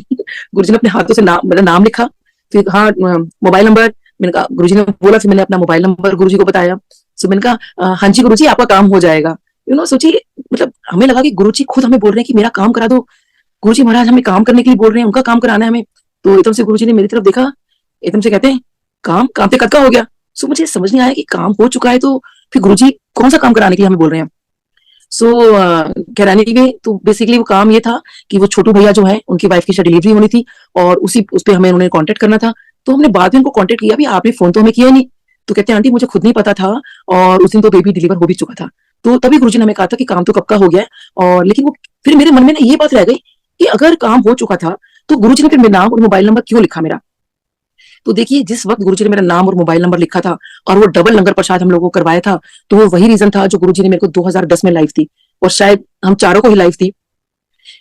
गुरुजी ने अपने हाथों से मेरा नाम लिखा। फिर हाँ मोबाइल नंबर। मैंने कहा गुरुजी ने बोला, फिर मैंने अपना मोबाइल नंबर गुरुजी को बताया। सो मैंने कहा हाँ जी गुरुजी आपका काम हो जाएगा। सोचिए, मतलब हमें लगा कि गुरुजी खुद हमें बोल रहे हैं कि मेरा काम करा दो। गुरुजी महाराज हमें काम करने के लिए बोल रहे हैं, उनका काम कराना है हमें। तो एकदम से गुरुजी ने मेरी तरफ देखा, एकदम से कहते हैं काम काम पे कद का हो गया। सो मुझे समझ नहीं आया कि काम हो चुका है तो फिर गुरुजी कौन सा काम कराने के लिए हमें बोल रहे हैं। सो कहरानी में तो बेसिकली वो काम ये था कि वो छोटू भैया जो है उनकी वाइफ की शायद डिलीवरी होनी थी और उस पे हमें उन्हें कांटेक्ट करना था। तो हमने बाद में उनको कांटेक्ट किया, भी आपने फोन तो हमें किया ही नहीं। तो कहते हैं आंटी मुझे खुद नहीं पता था और उस दिन तो बेबी डिलीवर हो भी चुका था। तो तभी गुरुजी ने हमें कहा था कि काम तो कब का हो गया है। और लेकिन वो फिर मेरे मन में ना ये बात रह गई कि अगर काम हो चुका था तो गुरुजी ने फिर मेरा नाम और मोबाइल नंबर क्यों लिखा मेरा। तो देखिए जिस वक्त गुरुजी ने मेरा नाम और मोबाइल नंबर लिखा था और वो डबल लंगर प्रसाद हम लोगों को करवाया था, तो वो वही रीजन था जो गुरुजी ने मेरे को 2010 में लाइव थी और शायद हम चारों को ही लाइव थी।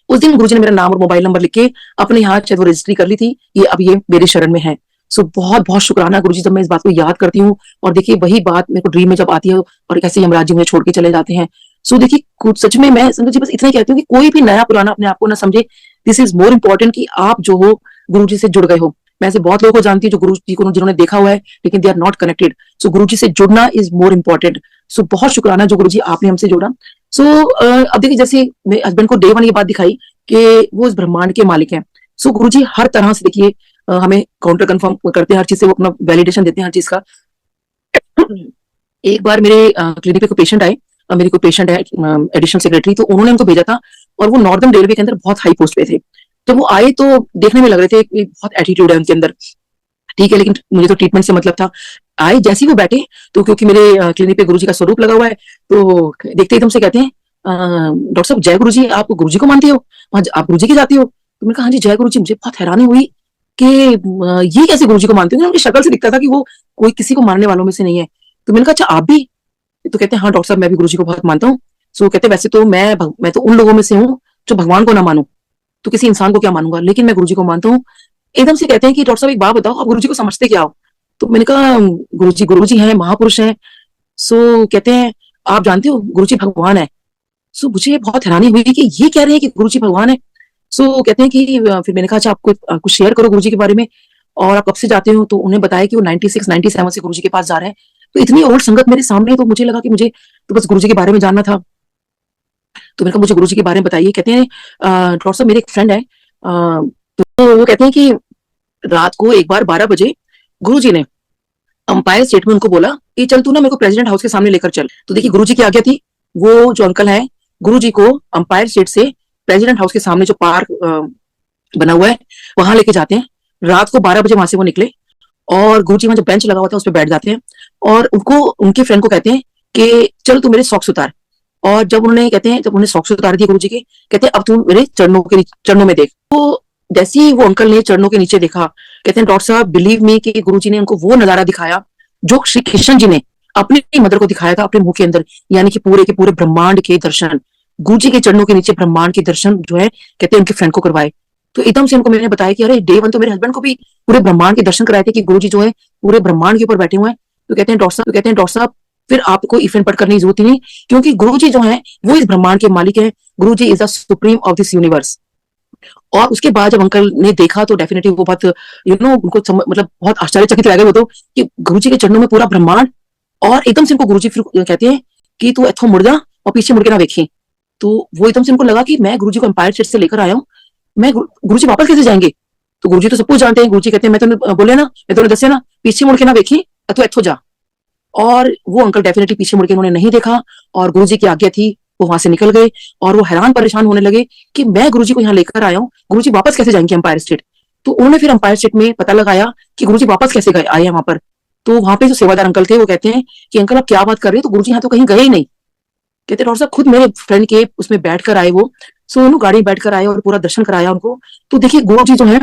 उस दिन गुरुजी ने मेरा नाम और मोबाइल नंबर लिख के अपने यहाँ शायद वो रजिस्ट्री कर ली थी, ये अब ये मेरे शरण में है। सो बहुत बहुत शुक्राना गुरुजी, जब मैं इस बात को याद करती हूँ और देखिए वही बात मेरे को ड्रीम में जब आती है और कैसे यमराज जी मुझे छोड़ के चले जाते हैं। सो देखिए सच में मैं संगत जी बस इतना ही कहती हूँ कि कोई भी नया पुराना अपने आप को ना समझे। दिस इज मोर इम्पोर्टेंट कि आप जो हो गुरुजी से जुड़ गए हो। मैं ऐसे बहुत लोगों को जानती हूँ जो गुरु जी को जिन्होंने देखा हुआ है लेकिन दे आर नॉट कनेक्टेड। सो गुरु जी से जुड़ना इज मोर इम्पोर्टेंट। सो बहुत शुक्राना जो गुरु जी आपने हमसे जोड़ा। सो अब देखिए जैसे मेरे हस्बैंड को डे वन ये बात दिखाई कि वो इस ब्रह्मांड के मालिक हैं। सो गुरु जी हर तरह से देखिए हमें काउंटर कंफर्म करते हैं, हर चीज से वो अपना वैलिडेशन देते हैं हर चीज का। एक बार मेरे क्लिनिक पे कोई पेशेंट आए, मेरी कोई पेशेंट है एडिशनल सेक्रेटरी, तो उन्होंने उनको भेजा था और वो नॉर्दर्न रेलवे के अंदर बहुत हाई पोस्ट पे थे। तो वो आए तो देखने में लग रहे थे कि बहुत एटीट्यूड है उनके अंदर, ठीक है, लेकिन मुझे तो ट्रीटमेंट से मतलब था। आए जैसे ही वो बैठे तो क्योंकि मेरे क्लिनिक पे गुरुजी का स्वरूप लगा हुआ है तो देखते एकदम से कहते हैं डॉक्टर साहब जय गुरुजी, आप गुरुजी को मानते हो, आप गुरुजी की जाती हो? तो मैंने कहा हाँ जी जय गुरुजी। मुझे बहुत हैरानी हुई कि ये कैसे गुरुजी को मानते हो, उनकी शक्ल से दिखता था कि वो कोई किसी को मानने वालों में से नहीं है। तो मैंने कहा अच्छा आप भी? तो कहते हैं हाँ डॉक्टर साहब मैं भी गुरुजी को बहुत मानता हूँ। सो कहते वैसे तो मैं तो उन लोगों में से हूँ जो भगवान को ना मानू, तो किसी इंसान को क्या मानूंगा, लेकिन मैं गुरुजी को मानता हूँ। एकदम से कहते हैं कि डॉक्टर साहब एक बात बताओ, आप गुरुजी को समझते क्या हो? तो मैंने कहा गुरुजी हैं, महापुरुष हैं। सो कहते हैं आप जानते हो गुरुजी भगवान है। सो मुझे बहुत हैरानी हुई कि ये कह रहे हैं कि गुरुजी भगवान है। सो कहते हैं कि फिर मैंने कहा अच्छा आप कुछ शेयर करो गुरुजी के बारे में और आप कब से जाते हो? तो उन्हें बताया कि वो 96 97 से गुरुजी के पास जा रहे हैं। तो इतनी ओल्ड संगत मेरे सामने, तो मुझे लगा कि मुझे तो बस गुरुजी के बारे में जानना था। तो मैंने कहा मुझे गुरुजी के बारे में बताइए। कहते हैं डॉक्टर साहब मेरे एक फ्रेंड है, तो वो कहते हैं कि रात को एक बार 12 बजे गुरुजी ने अंपायर स्टेट में उनको बोला कि चल तू ना मेरे को प्रेसिडेंट हाउस के सामने लेकर चल। तो देखिए गुरुजी की आज्ञा थी, वो जो अंकल है गुरुजी को अंपायर स्टेट से प्रेसिडेंट हाउस के सामने जो पार्क बना हुआ है वहां लेके जाते हैं। रात को 12 बजे वहां से वो निकले और गुरुजी वहां जो बेंच लगा हुआ था उस पर बैठ जाते हैं और उनको उनके फ्रेंड को कहते हैं कि चल तू मेरे सॉक्स उतार। और जब उन्होंने कहते हैं जब उन्हें सॉक्स उतार दिए गुरुजी के, कहते हैं अब तू मेरे चरणों में देख। तो जैसे ही वो अंकल ने चरणों के नीचे देखा, कहते हैं डॉक्टर साहब बिलीव मी कि गुरुजी ने उनको वो नजारा दिखाया जो श्री कृष्ण जी ने अपनी मदर को दिखाया था अपने मुंह के अंदर, यानी कि पूरे के पूरे ब्रह्मांड के दर्शन। गुरुजी के चरणों के नीचे ब्रह्मांड के दर्शन जो है कहते हैं उनके फ्रेंड को करवाए। तो एकदम से उनको मैंने बताया कि अरे डे वन तो मेरे हस्बैंड को भी पूरे ब्रह्मांड के दर्शन कराए थे कि गुरुजी जो है पूरे ब्रह्मांड के ऊपर बैठे हुए हैं। तो कहते हैं डॉक्टर साहब फिर आपको इवेंट पढ़ करने की जरूरत ही नहीं, क्योंकि गुरुजी जो है वो इस ब्रह्मांड के मालिक है। Guruji is the supreme of this universe. और उसके बाद जब अंकल ने देखा तो डेफिनेटली वो बहुत उनको मतलब बहुत आश्चर्यचकित रह गए वो तो कि गुरुजी के चरणों में पूरा ब्रह्मांड। और एकदम से उनको गुरुजी फिर कहते हैं कि तू इथों मुड़ जा और पीछे मुड़ के ना देखें। तो वो एकदम से उनको लगा कि मैं गुरुजी को एम्पायर स्टेट से लेकर आया हूँ, मैं गुरुजी वापस कैसे जाएंगे? तो गुरुजी तो सब कुछ जानते हैं। गुरुजी कहते हैं मैं तो बोले ना, मैं तो दसे ना, पीछे मुड़ के ना देखी, तू इथों जा। और वो अंकल डेफिनेटली पीछे मुड़ के उन्होंने नहीं देखा और गुरुजी की आज्ञा थी, वो वहां से निकल गए। और वो हैरान परेशान होने लगे कि मैं गुरुजी को यहाँ लेकर आया हूँ, गुरुजी वापस कैसे जाएंगे एम्पायर स्टेट? तो उन्होंने फिर एम्पायर स्टेट में पता लगाया कि गुरुजी वापस कैसे गए आए हैं वहां पर। तो वहां पे जो सेवादार अंकल थे वो कहते हैं कि अंकल आप क्या बात कर रहे हो, तो गुरुजी यहाँ तो कहीं गए ही नहीं। कहते डॉक्टर साहब खुद मेरे फ्रेंड के उसमें बैठ कर आए वो। सो उन्होंने गाड़ी बैठ कर आए और पूरा दर्शन कराया उनको। तो देखिए गुरुजी जो है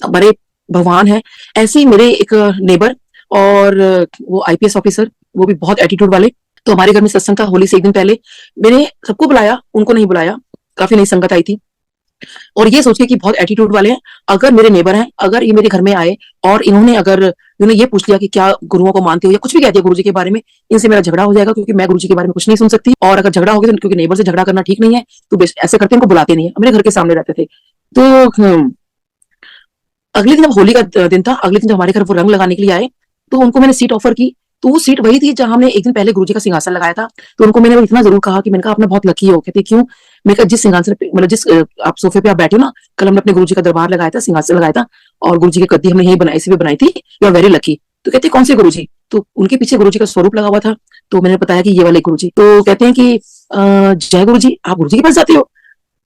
बड़े भगवान है। ऐसे ही मेरे एक नेबर और वो आईपीएस ऑफिसर, वो भी बहुत एटीट्यूड वाले। तो हमारे घर में सत्संग था होली से एक दिन पहले, मैंने सबको बुलाया, उनको नहीं बुलाया, काफी नई संगत आई थी। और ये सोच के कि बहुत एटीट्यूड वाले हैं, अगर मेरे नेबर हैं, अगर ये मेरे घर में आए और इन्होंने ये पूछ लिया कि क्या गुरुओं को मानते हो या कुछ भी कह दिया गुरुजी के बारे में, इनसे मेरा झगड़ा हो जाएगा, क्योंकि मैं गुरुजी के बारे में कुछ नहीं सुन सकती। और अगर झगड़ा हो गया तो क्योंकि नेबर से झगड़ा करना ठीक नहीं है, तो ऐसे करते इनको बुलाते नहीं है। मेरे घर के सामने रहते थे। तो अगले दिन जब होली का दिन था, अगले दिन जब हमारे घर वो रंग लगाने के लिए आए, तो उनको मैंने सीट ऑफर की। तो वो सीट वही थी जहां हमने एक दिन पहले गुरुजी का सिंहासन लगाया था। तो उनको मैंने इतना जरूर कहा कि मैंने कहा आप ना बहुत लकी हो। कहते क्यों? मैंने कहा जिस सिंहासन पे, मतलब जिस आप सोफे पे आप बैठे हो ना, कल हमने अपने गुरुजी का दरबार लगाया था, सिंहासन लगाया था, और गुरुजी की गद्दी हमने यही बनाई, इसी पे बनाई थी। You are very lucky. तो कहते कौन से गुरुजी? तो उनके पीछे गुरुजी का स्वरूप लगा हुआ था। तो मैंने बताया कि ये वाले गुरुजी। तो कहते हैं कि जय गुरुजी, आप गुरुजी के पास जाते हो?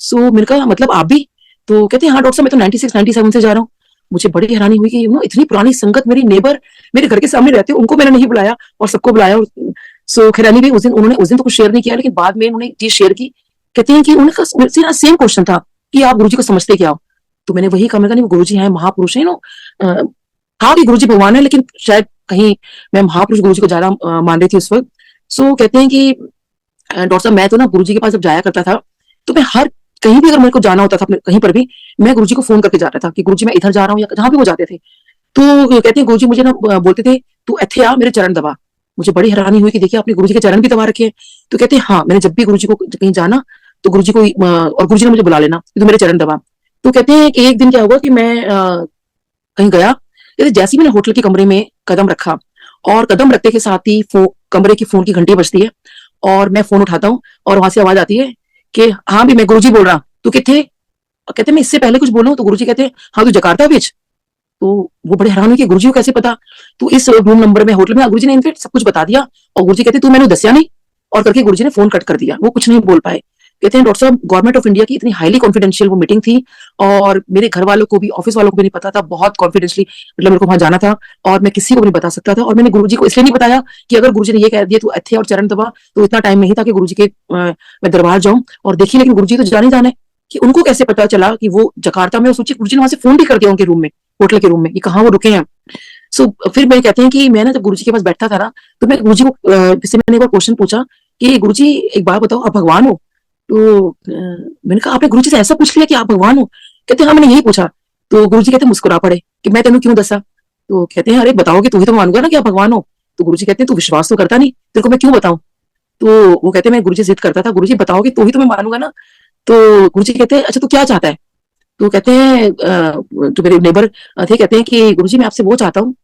सो मैंने कहा मतलब आप भी? तो कहते हैं हाँ डॉक्टर साहब, मैं तो 96 97 से जा रहा हूँ। मुझे बड़ी हैरानी हुई कि इतनी पुरानी संगत, मेरी नेबर, मेरे घर के सामने रहते हो, उनको मैंने नहीं बुलाया और सबको बुलाया। सो खैरानी भी उस दिन तो कुछ शेयर नहीं किया, लेकिन बाद में उन्होंने एक चीज शेयर की। कहते हैं कि उनका सेम क्वेश्चन था कि आप गुरुजी को समझते क्या हो? तो मैंने वही कहा, मैंने कहा नहीं, वो गुरुजी हैं, महापुरुष हैं। हाँ कि गुरुजी भगवान है, लेकिन शायद कहीं मैं महापुरुष गुरुजी को ज्यादा मान रही थी उस वक्त। सो कहते हैं कि डॉक्टर साहब, मैं तो ना गुरुजी के पास जब जाया करता था, तो मैं हर कहीं भी अगर मेरे को जाना होता था, कहीं पर भी, मैं गुरुजी को फोन करके जाता था कि गुरुजी मैं इधर जा रहा हूँ, या जहां भी वो जाते थे। तो कहते हैं गुरुजी मुझे ना बोलते थे, तू इत्थे आ, मेरे चरण दबा। मुझे बड़ी हैरानी हुई कि देखिए आपने गुरुजी के चरण भी दबा रखे हैं। तो कहते हैं हाँ, मैंने जब भी गुरुजी को कहीं जाना, तो गुरुजी को और गुरुजी ने मुझे बुला लेना, तो मेरे चरण दबा। तो कहते हैं कि एक दिन क्या हुआ कि मैं कहीं गया, जैसे ही मैंने होटल के कमरे में कदम रखा, और कदम रखते के साथ ही कमरे की फोन की घंटी बजती है, और मैं फोन उठाता हूँ, और वहां से आवाज आती है कि हाँ भी मैं गुरुजी बोल रहा। तो किथे? कहते मैं इससे पहले कुछ बोला हूँ, तो गुरुजी कहते हैं हाँ तू जकार्ता बीच। तो वो बड़े हैरान हुए कि गुरुजी को कैसे पता। तो इस रूम नंबर में होटल में गुरुजी ने इनफेक्ट सब कुछ बता दिया, और गुरुजी कहते तू मैंने दसिया नहीं, और करके गुरुजी ने फोन कट कर दिया, वो कुछ नहीं बोल पाए। कहते हैं डॉक्टर साहब, गवर्नमेंट ऑफ इंडिया की इतनी हाईली कॉन्फिडेंशियल वो मीटिंग थी, और मेरे घर वालों को भी, ऑफिस वालों को भी नहीं पता था, बहुत कॉन्फिडेंशियली, मतलब मेरे को वहां जाना था, और मैं किसी को भी नहीं बता सकता था। और मैंने गुरुजी को इसलिए नहीं बताया कि अगर गुरुजी ने ये कह दिया तू अच्छे और चरण दबा, तो इतना टाइम नहीं था कि गुरुजी के मैं दरबार जाऊं और देखिए। लेकिन गुरुजी तो जाने जाना है, कि उनको कैसे पता चला कि वो जकार्ता में, सोचिए गुरुजी ने वहां से फोन भी कर दिया उनके रूम में, होटल के रूम में, कि कहाँ वो रुके हैं। सो फिर मैं कहते हैं कि मैं ना जब गुरुजी के पास बैठा था ना, तो मैं गुरुजी को जैसे मैंने एक बार क्वेश्चन पूछा कि गुरुजी एक बात बताओ, आप भगवान हो? तो मैंने कहा आपने गुरुजी से ऐसा पूछ लिया कि आप भगवान हो? कहते हाँ मैंने यही पूछा। तो गुरुजी कहते मुस्कुरा पड़े कि मैं तेनू क्यों दसा। तो कहते हैं अरे बताओगे तो ही तो मानूंगा ना कि आप भगवान हो। तो गुरुजी कहते हैं तू विश्वास तो करता नहीं, तेरे को मैं क्यों बताऊं? तो वो कहते हैं मैं गुरुजी जिद करता था, गुरुजी बताओगे तो ही तो मैं मानूंगा ना। तो गुरुजी कहते हैं अच्छा तू क्या चाहता है? तो कहते हैं जो मेरे नेबर थे, कहते हैं कि गुरुजी मैं आपसे वो चाहता हूँ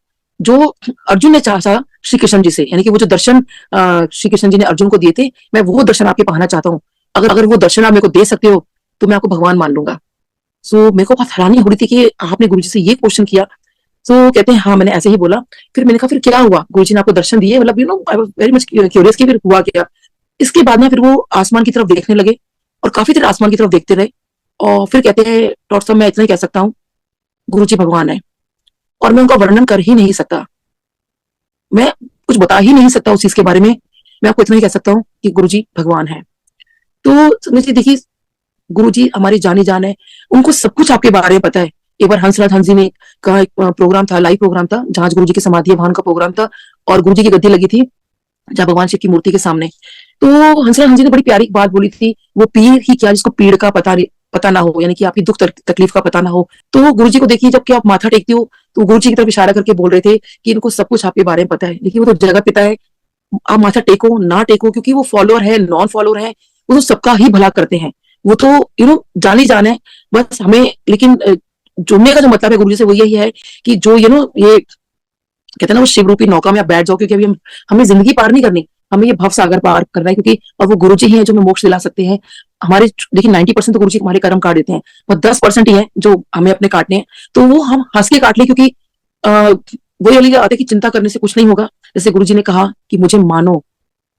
जो अर्जुन ने चाहा श्री कृष्ण जी से, यानी कि वो जो दर्शन श्री कृष्ण जी ने अर्जुन को दिए थे, मैं वो दर्शन आपके पाना चाहता हूँ। अगर वो दर्शन आप मेरे को दे सकते हो, तो मैं आपको भगवान मान लूंगा। सो मेरे को बहुत हैरानी हो रही थी कि आपने गुरुजी से ये क्वेश्चन किया। तो कहते हैं हाँ मैंने ऐसे ही बोला। फिर मैंने कहा फिर क्या हुआ, गुरुजी ने आपको दर्शन दिए? मतलब I was very much curious कि फिर हुआ क्या। इसके बाद ना फिर वो आसमान की तरफ देखने लगे, और काफी देर आसमान की तरफ देखते रहे, और फिर कहते हैं डॉक्टर साहब मैं इतना ही कह सकता हूँ, गुरुजी भगवान है, और मैं उनका वर्णन कर ही नहीं सकता, मैं कुछ बता ही नहीं सकता उस चीज के बारे में। मैं आपको इतना ही कह सकता हूँ कि गुरुजी भगवान है। तो समझिए, देखिए गुरुजी हमारी जानी जान है, उनको सब कुछ आपके बारे में पता है। एक बार हंसराज हंसी ने का एक प्रोग्राम था, लाइव प्रोग्राम था, जहां गुरुजी की समाधि वहां का प्रोग्राम था, और गुरुजी की गद्दी लगी थी जहाँ भगवान शिव की मूर्ति के सामने। तो हंसराज हंसी ने बड़ी प्यारी बात बोली थी, वो पीर ही क्या जिसको पीड़ का पता ना हो, यानी कि आपकी दुख तकलीफ का पता ना हो। तो गुरुजी को देखिए, जबकि आप माथा टेकती हो, तो गुरुजी की तरफ इशारा करके बोल रहे थे कि इनको सब कुछ आपके बारे में पता है। देखिए वो तो जगत पिता है, आप माथा टेको ना टेको, क्योंकि वो फॉलोअर है, नॉन फॉलोअर है, वो तो सबका ही भला करते हैं। वो तो जानी जान है। बस हमें लेकिन जुड़ने का जो मतलब है गुरुजी से, वो यही है कि जो ये कहते हैं ना, वो शिव रूपी नौका में आप बैठ जाओ, क्योंकि अभी हमें जिंदगी पार नहीं करनी, हमें ये भव सागर पार करना है, क्योंकि और वो गुरुजी ही हैं जो हमें मोक्ष दिला सकते हैं। हमारे देखिए 90% तो गुरुजी हमारे कर्म काट देते हैं, और 10% ही है जो हमें अपने काटने हैं। तो वो हम हंस के काट ले, क्योंकि वही वाली बात है कि चिंता करने से कुछ नहीं होगा। जैसे गुरुजी ने कहा कि मुझे मानो,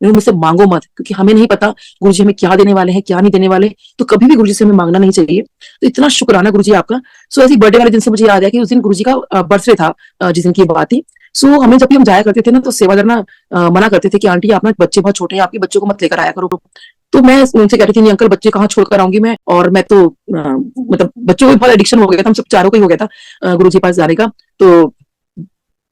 मुझसे मांगो मत, क्योंकि हमें नहीं पता गुरुजी हमें क्या देने वाले हैं, क्या नहीं देने वाले। तो कभी भी गुरुजी से हमें मांगना नहीं चाहिए। तो इतना शुक्राना गुरुजी आपका। सो ऐसी बर्थडे वाले दिन से मुझे याद है कि उस दिन गुरुजी का बर्थडे था, जिस दिन की बात थी। सो हमें जब भी हम जाया करते थे ना, तो सेवादार ना मना करते थे कि आंटी आप ना बच्चे बहुत छोटे हैं, आपके बच्चों को मत लेकर आया करो। तो मैं उनसे कहती थी नहीं अंकल, बच्चे कहाँ छोड़कर आऊंगी मैं, और मैं तो मतलब बच्चों को बहुत एडिक्शन हो गया था, हम सब चारों को ही हो गया था गुरुजी के पास जाने का। तो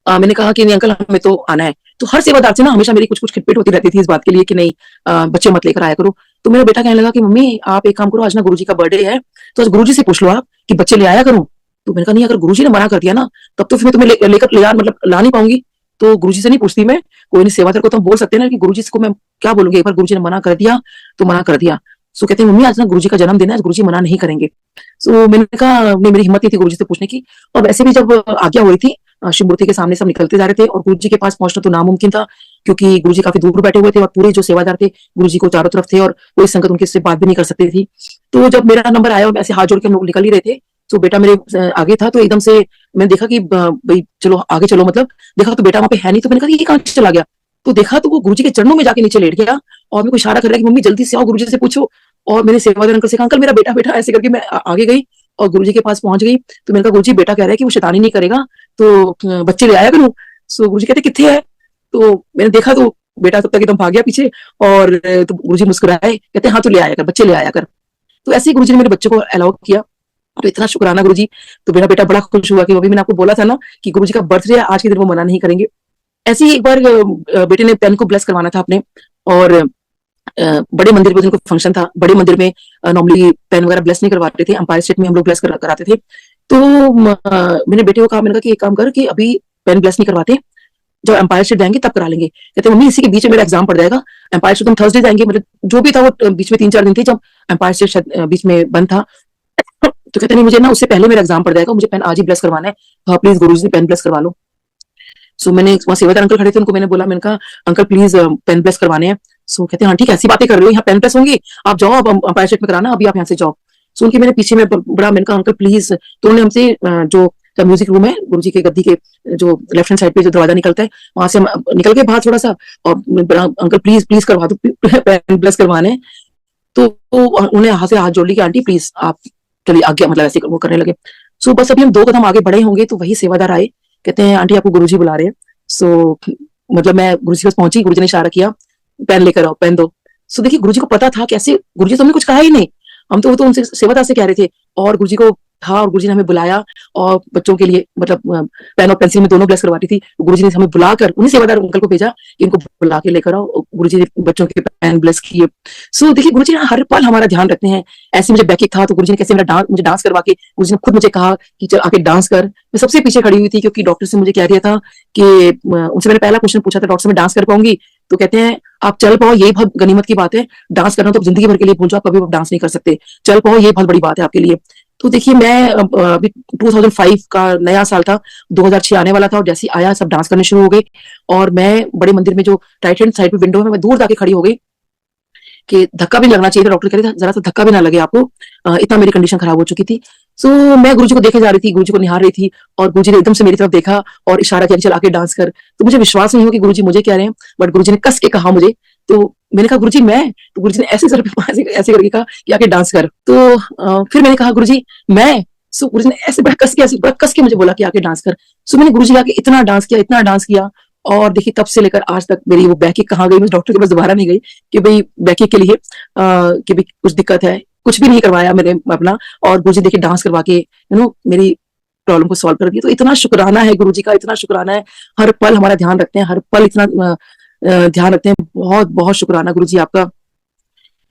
मैंने कहा कि नहीं अंकल हमें तो आना है। तो हर सेवादार से ना हमेशा मेरी कुछ कुछ खिटपिट होती रहती थी इस बात के लिए कि नहीं बच्चे मत लेकर आया करो। तो मेरा बेटा कहने लगा कि मम्मी आप एक काम करो, आज ना गुरुजी का बर्थडे है, तो आज गुरुजी से पूछ लो आप कि बच्चे ले आया करूं। तो मैंने कहा नहीं, अगर गुरुजी ने मना कर दिया ना तब तो फिर मैं तुम्हें लेकर ले आ मतलब ला नहीं पाऊंगी। तो गुरुजी से नहीं पूछती मैं, कोई नहीं सेवादार को तो हम बोल सकते हैं ना कि गुरुजी को मैं क्या बोलूंगी, एक बार गुरुजी ने मना कर दिया तो मना कर दिया। सो कहते हैं मम्मी आज ना गुरुजी का जन्मदिन है, आज गुरुजी मना नहीं करेंगे। सो मैंने कहा नहीं, मेरी हिम्मत नहीं थी गुरुजी से पूछने की। और वैसे भी जब आज्ञा हुई थी शिव मूर्ति के सामने सब निकलते जा रहे थे और गुरुजी के पास पहुंचना तो नामुमकिन था, क्योंकि गुरुजी काफी दूर बैठे हुए थे और पूरे जो सेवादार थे गुरुजी को चारों तरफ थे और कोई संगत उनके से बात भी नहीं कर सकती थी। तो जब मेरा नंबर आया और ऐसे हाथ जोड़ के हम लोग निकल ही रहे थे, तो बेटा मेरे आगे था, तो एकदम से मैंने देखा कि भाई चलो आगे चलो, मतलब देखा तो बेटा वहां पे है नहीं। तो मैंने कहा ये कहाँ चला गया। तो देखा तो वो गुरुजी के चरणों में जाके नीचे लेट गया और मेरे को इशारा कर रहा है कि मम्मी जल्दी से आओ गुरुजी से पूछो। और मेरे सेवादार अंकल से कहा अंकल मेरा बेटा बेटा, ऐसे करके मैं आगे गई और गुरुजी के पास पहुंच गई। तो मैंने कहा गुरुजी बेटा कह रहा है कि वो शैतानी नहीं करेगा तो बच्चे ले आया करूं। सो गुरुजी कहते किथे है। तो मैंने देखा तो बेटा तब तक एकदम भाग गया पीछे। और तो गुरुजी मुस्कुराए, कहते हाँ तू ले आया कर, बच्चे ले आया कर। तो ऐसे ही गुरुजी ने मेरे बच्चे को अलाउ किया। तो इतना शुक्राना गुरुजी। तो मेरा बेटा बड़ा खुश हुआ कि अभी मैंने आपको बोला था ना कि गुरुजी का बर्थडे है, आज के दिन वो मना नहीं करेंगे। ऐसे ही एक बार बेटे ने पेन को ब्लेस करवाना था अपने, और बड़े मंदिर में जिनको फंक्शन था, बड़े मंदिर में नॉर्मली पेन वगैरह ब्लेस नहीं करवाते थे, एम्पायर स्टेट में हम लोग ब्लेस कराते थे। तो मैंने बेटे को कहा, मैंने कहा कि एक काम कर कि अभी पेन ब्लेस नहीं करवाते, जब एम्पायर स्टेट जाएंगे तब करा लेंगे। कहते मम्मी इसी के बीच में मेरा एग्जाम पड़ जाएगा, एम्पायर स्टेट हम थर्सडे जाएंगे, मतलब जो भी था वो बीच में 3-4 दिन थे जब एम्पायर स्टेट बीच में बंद था। तो कहते नहीं मुझे ना उससे पहले मेरा एग्जाम पड़ जाएगा, मुझे पेन आज ही ब्लेस करवाना है, तो please Guru ji pen bless करवा लो। सो मैंने वहाँ सेवादार अंकल खड़े थे, उनको मैंने बोला, मैंने कहा अंकल प्लीज पेन प्रेस करवाने हैं। सो कहते हैं हाँ ठीक है, ऐसी बातें कर रहे हो, यहाँ पेन प्रेस होंगी, आप जाओ, आप अंपायर स्टेट में कराना, अभी आप यहाँ से जाओ। सो उनके मैंने पीछे में बड़ा, मैंने कहा अंकल प्लीज। तो उन्होंने हमसे जो म्यूजिक रूम है गुरु जी के गद्दी के जो लेफ्ट हैंड साइड पे जो दरवाजा निकलता है वहां से हम निकल के बाहर थोड़ा सा, और अंकल प्लीज प्लीज करवा दो, पेन प्रेस करवाने। तो उन्हें हाथ से हाथ जोड़ ली कि आंटी प्लीज आप चलिए आज्ञा, मतलब ऐसे वो करने लगे। सो बस अभी हम 2 कदम आगे बढ़े होंगे तो वही सेवादार आए, कहते हैं आंटी आपको गुरुजी बुला रहे हैं। सो मतलब मैं गुरुजी के पास पहुंची, गुरुजी ने इशारा किया पेन लेकर आओ, पेन दो। सो देखिए गुरुजी को पता था कैसे, गुरुजी तो हमने कुछ कहा ही नहीं, हम तो वो तो उनसे सेवादार से कह रहे थे, और गुरुजी को था और गुरुजी ने हमें बुलाया और बच्चों के लिए मतलब पेन और पेंसिल में दोनों ब्लेस करवाती थी। गुरुजी ने हमें बुलाकर उन्हीं सेवादार अंकल को भेजा कि इनको बुला के लेकर आओ, गुरुजी ने बच्चों के पेन ब्लेस किए। सो देखिए गुरुजी हर पल हमारा ध्यान रखते हैं। ऐसे मुझे बैकिक था तो गुरुजी ने कैसे मुझे डांस करवा के, गुरुजी ने खुद मुझे कहा कि चल आके डांस कर। मैं सबसे पीछे खड़ी हुई थी क्योंकि डॉक्टर से मुझे कह दिया था कि उनसे मैंने पहला क्वेश्चन पूछा था, डॉक्टर से मैं डांस कर पाऊंगी? तो कहते हैं आप चल पाओ, यही बहुत गनीमत की बात है, डांस करना तो जिंदगी भर के लिए भूल जाओ, कभी आप डांस नहीं कर सकते, चल पाओ ये बहुत बड़ी बात है आपके लिए। तो देखिए मैं अभी 2005 का नया साल था, 2006 आने वाला था, और जैसे ही आया सब डांस करने शुरू हो गए। और मैं बड़े मंदिर में जो राइट हैंड साइड पे विंडो है, मैं दूर जाके खड़ी हो गई कि धक्का भी लगना चाहिए था, डॉक्टर कह रहे थे जरा सा धक्का भी ना लगे आपको, इतना मेरी कंडीशन खराब हो चुकी थी। सो मैं गुरुजी को देखे जा रही थी, गुरुजी को निहार रही थी, और गुरुजी ने एकदम से मेरी तरफ देखा और इशारा किया चल आके डांस कर। तो मुझे विश्वास नहीं हुआ कि गुरुजी मुझे कह रहे हैं, बट गुरुजी ने कस के कहा मुझे। तो मैंने कहा गुरुजी मैं, तो गुरुजी ने ऐसे सर पे ऐसे करके कहा कि आके डांस कर। तो फिर मैंने कहा गुरुजी मैं। सो गुरुजी ने ऐसे बड़ा कस के मुझे बोला कि आके डांस कर। सो मैंने गुरुजी के आके इतना डांस किया, इतना डांस किया, और देखिए तब से लेकर आज तक मेरी वो बैकिक कहाँ गई, मैं डॉक्टर के पास दोबारा नहीं गई कि भाई बैकिक के लिए कि भाई कुछ दिक्कत है, कुछ भी नहीं करवाया मैंने अपना। और गुरुजी देखिए डांस करवा के मेरी प्रॉब्लम को सॉल्व कर दिया। तो इतना शुक्राना है गुरुजी का, इतना शुक्राना है, हर पल हमारा ध्यान रखते हैं, हर पल इतना ध्यान रखते हैं, बहुत बहुत शुक्राना गुरुजी आपका।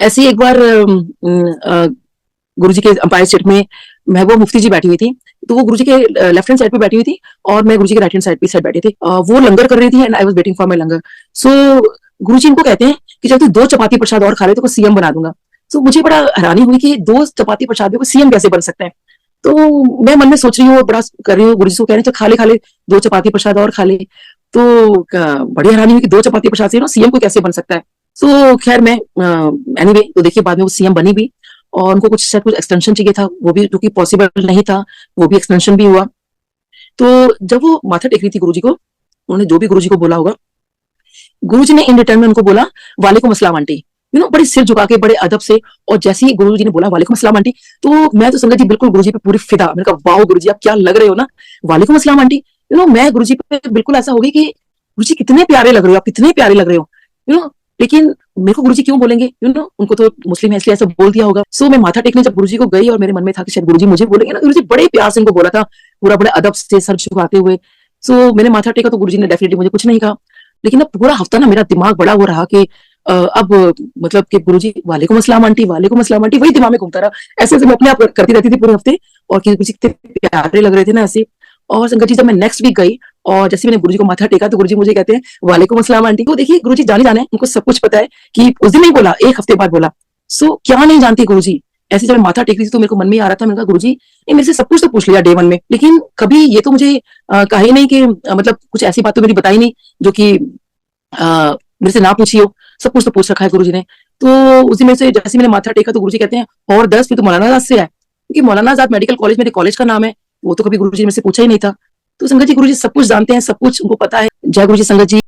ऐसे ही एक बार गुरुजी के अंपायर स्टेट में महबूबा मुफ्ती जी बैठी हुई थी, तो वो गुरुजी के लेफ्ट हैंड साइड पे बैठी हुई थी और मैं गुरुजी के राइट हैंड साइड पे बैठे थे। वो लंगर कर रही थी and I was waiting for my langar. So Guruji इनको कहते हैं कि जब तू 2 चपाती प्रसाद और खा ले तो सीएम बना दूंगा। तो मुझे बड़ा हैरानी हुई कि 2 चपाती प्रसाद को सीएम कैसे बन सकता है। तो मैं मन में सोच रही हूँ, बड़ा कर रही हूँ, गुरुजी को कह रहे हैं खा ले 2 चपाती प्रसाद और खा ले। तो बड़ी हैरानी हुई कि 2 चपाती प्रसाद से सीएम को कैसे बन सकता है। तो खैर मैं एनीवे, तो देखिए बाद में वो सीएम बनी भी, और उनको कुछ एक्सटेंशन चाहिए था, वो भी जो कि पॉसिबल नहीं था, वो भी एक्सटेंशन भी हुआ। तो जब वो माथा टेक रही थी गुरुजी को, उन्होंने जो भी गुरुजी को बोला होगा, गुरुजी ने इन रिटर्न में उनको बोला वालेकुम अस्सलाम आंटी, बड़े सिर झुका के, बड़े अदब से। और जैसे ही गुरुजी ने बोला वालेकुम अस्सलाम आंटी, तो मैं तो संगत जी बिल्कुल गुरुजी पे पूरी फिदा, मैंने कहा वाह गुरुजी आप क्या लग रहे हो ना, वालेकुम अस्सलाम आंटी। मैं गुरुजी पे बिल्कुल ऐसा हो गई कि गुरुजी कितने प्यारे लग रहे हो आप, कितने प्यारे लग रहे हो। लेकिन मेरे को गुरुजी क्यों बोलेंगे, उनको तो मुस्लिम है इसलिए ऐसा बोल दिया होगा। सो मैं माथा टेकने जब गुरुजी को गई और मेरे मन में था कि शायद गुरुजी मुझे बोलेंगे ना, गुरुजी बड़े प्यार से इनको बोला था, पूरा बड़े अदब से सर झुकाते हुए। सो मैंने माथा टेका तो गुरुजी ने डेफिनेटली मुझे कुछ नहीं कहा। लेकिन ना पूरा हफ्ता ना मेरा दिमाग बड़ा वो रहा कि अब मतलब कि गुरुजी वालेकुम अस्सलाम आंटी, वालेकुम अस्सलाम आंटी, वही दिमाग में घूमता रहा। ऐसे-ऐसे मैं अपने आप करती रहती थी पूरे हफ्ते, और कि गुरुजी कितने प्यारे लग रहे थे ना ऐसे। और संगत जी जब मैं नेक्स्ट वीक गई और जैसे मैंने गुरुजी को माथा टेका तो गुरुजी मुझे कहते हैं वालेकुम अस्सलाम आंटी। तो देखिए गुरुजी जाने-जाने हैं, उनको सब कुछ पता है कि उस दिन नहीं बोला, 1 हफ्ते बाद बोला। सो क्या नहीं जानती गुरुजी। ऐसे जब मैं माथा टेक रही थी तो मेरे को मन में ही आ रहा था, मैंने कहा गुरुजी ने मेरे से सब कुछ तो पूछ लिया डे 1 में, लेकिन कभी ये तो मुझे कहा ही नहीं कि मतलब कुछ ऐसी बात तो मेरी बताई नहीं जो कि मेरे से ना पूछी हो। सब कुछ तो पूछ रखा है गुरुजी ने। तो उस दिन मेरे से जैसे ही मैंने माथा टेका तो गुरुजी कहते हैं और 10 फिर तो मौलाना आजाद से है, क्योंकि मौलाना आजाद मेडिकल कॉलेज मेरे कॉलेज का नाम है, वो तो कभी गुरुजी ने मेरे से पूछा ही नहीं था। तो संगत जी गुरुजी सब कुछ जानते हैं, सब कुछ उनको पता है। जय गुरुजी संगत जी।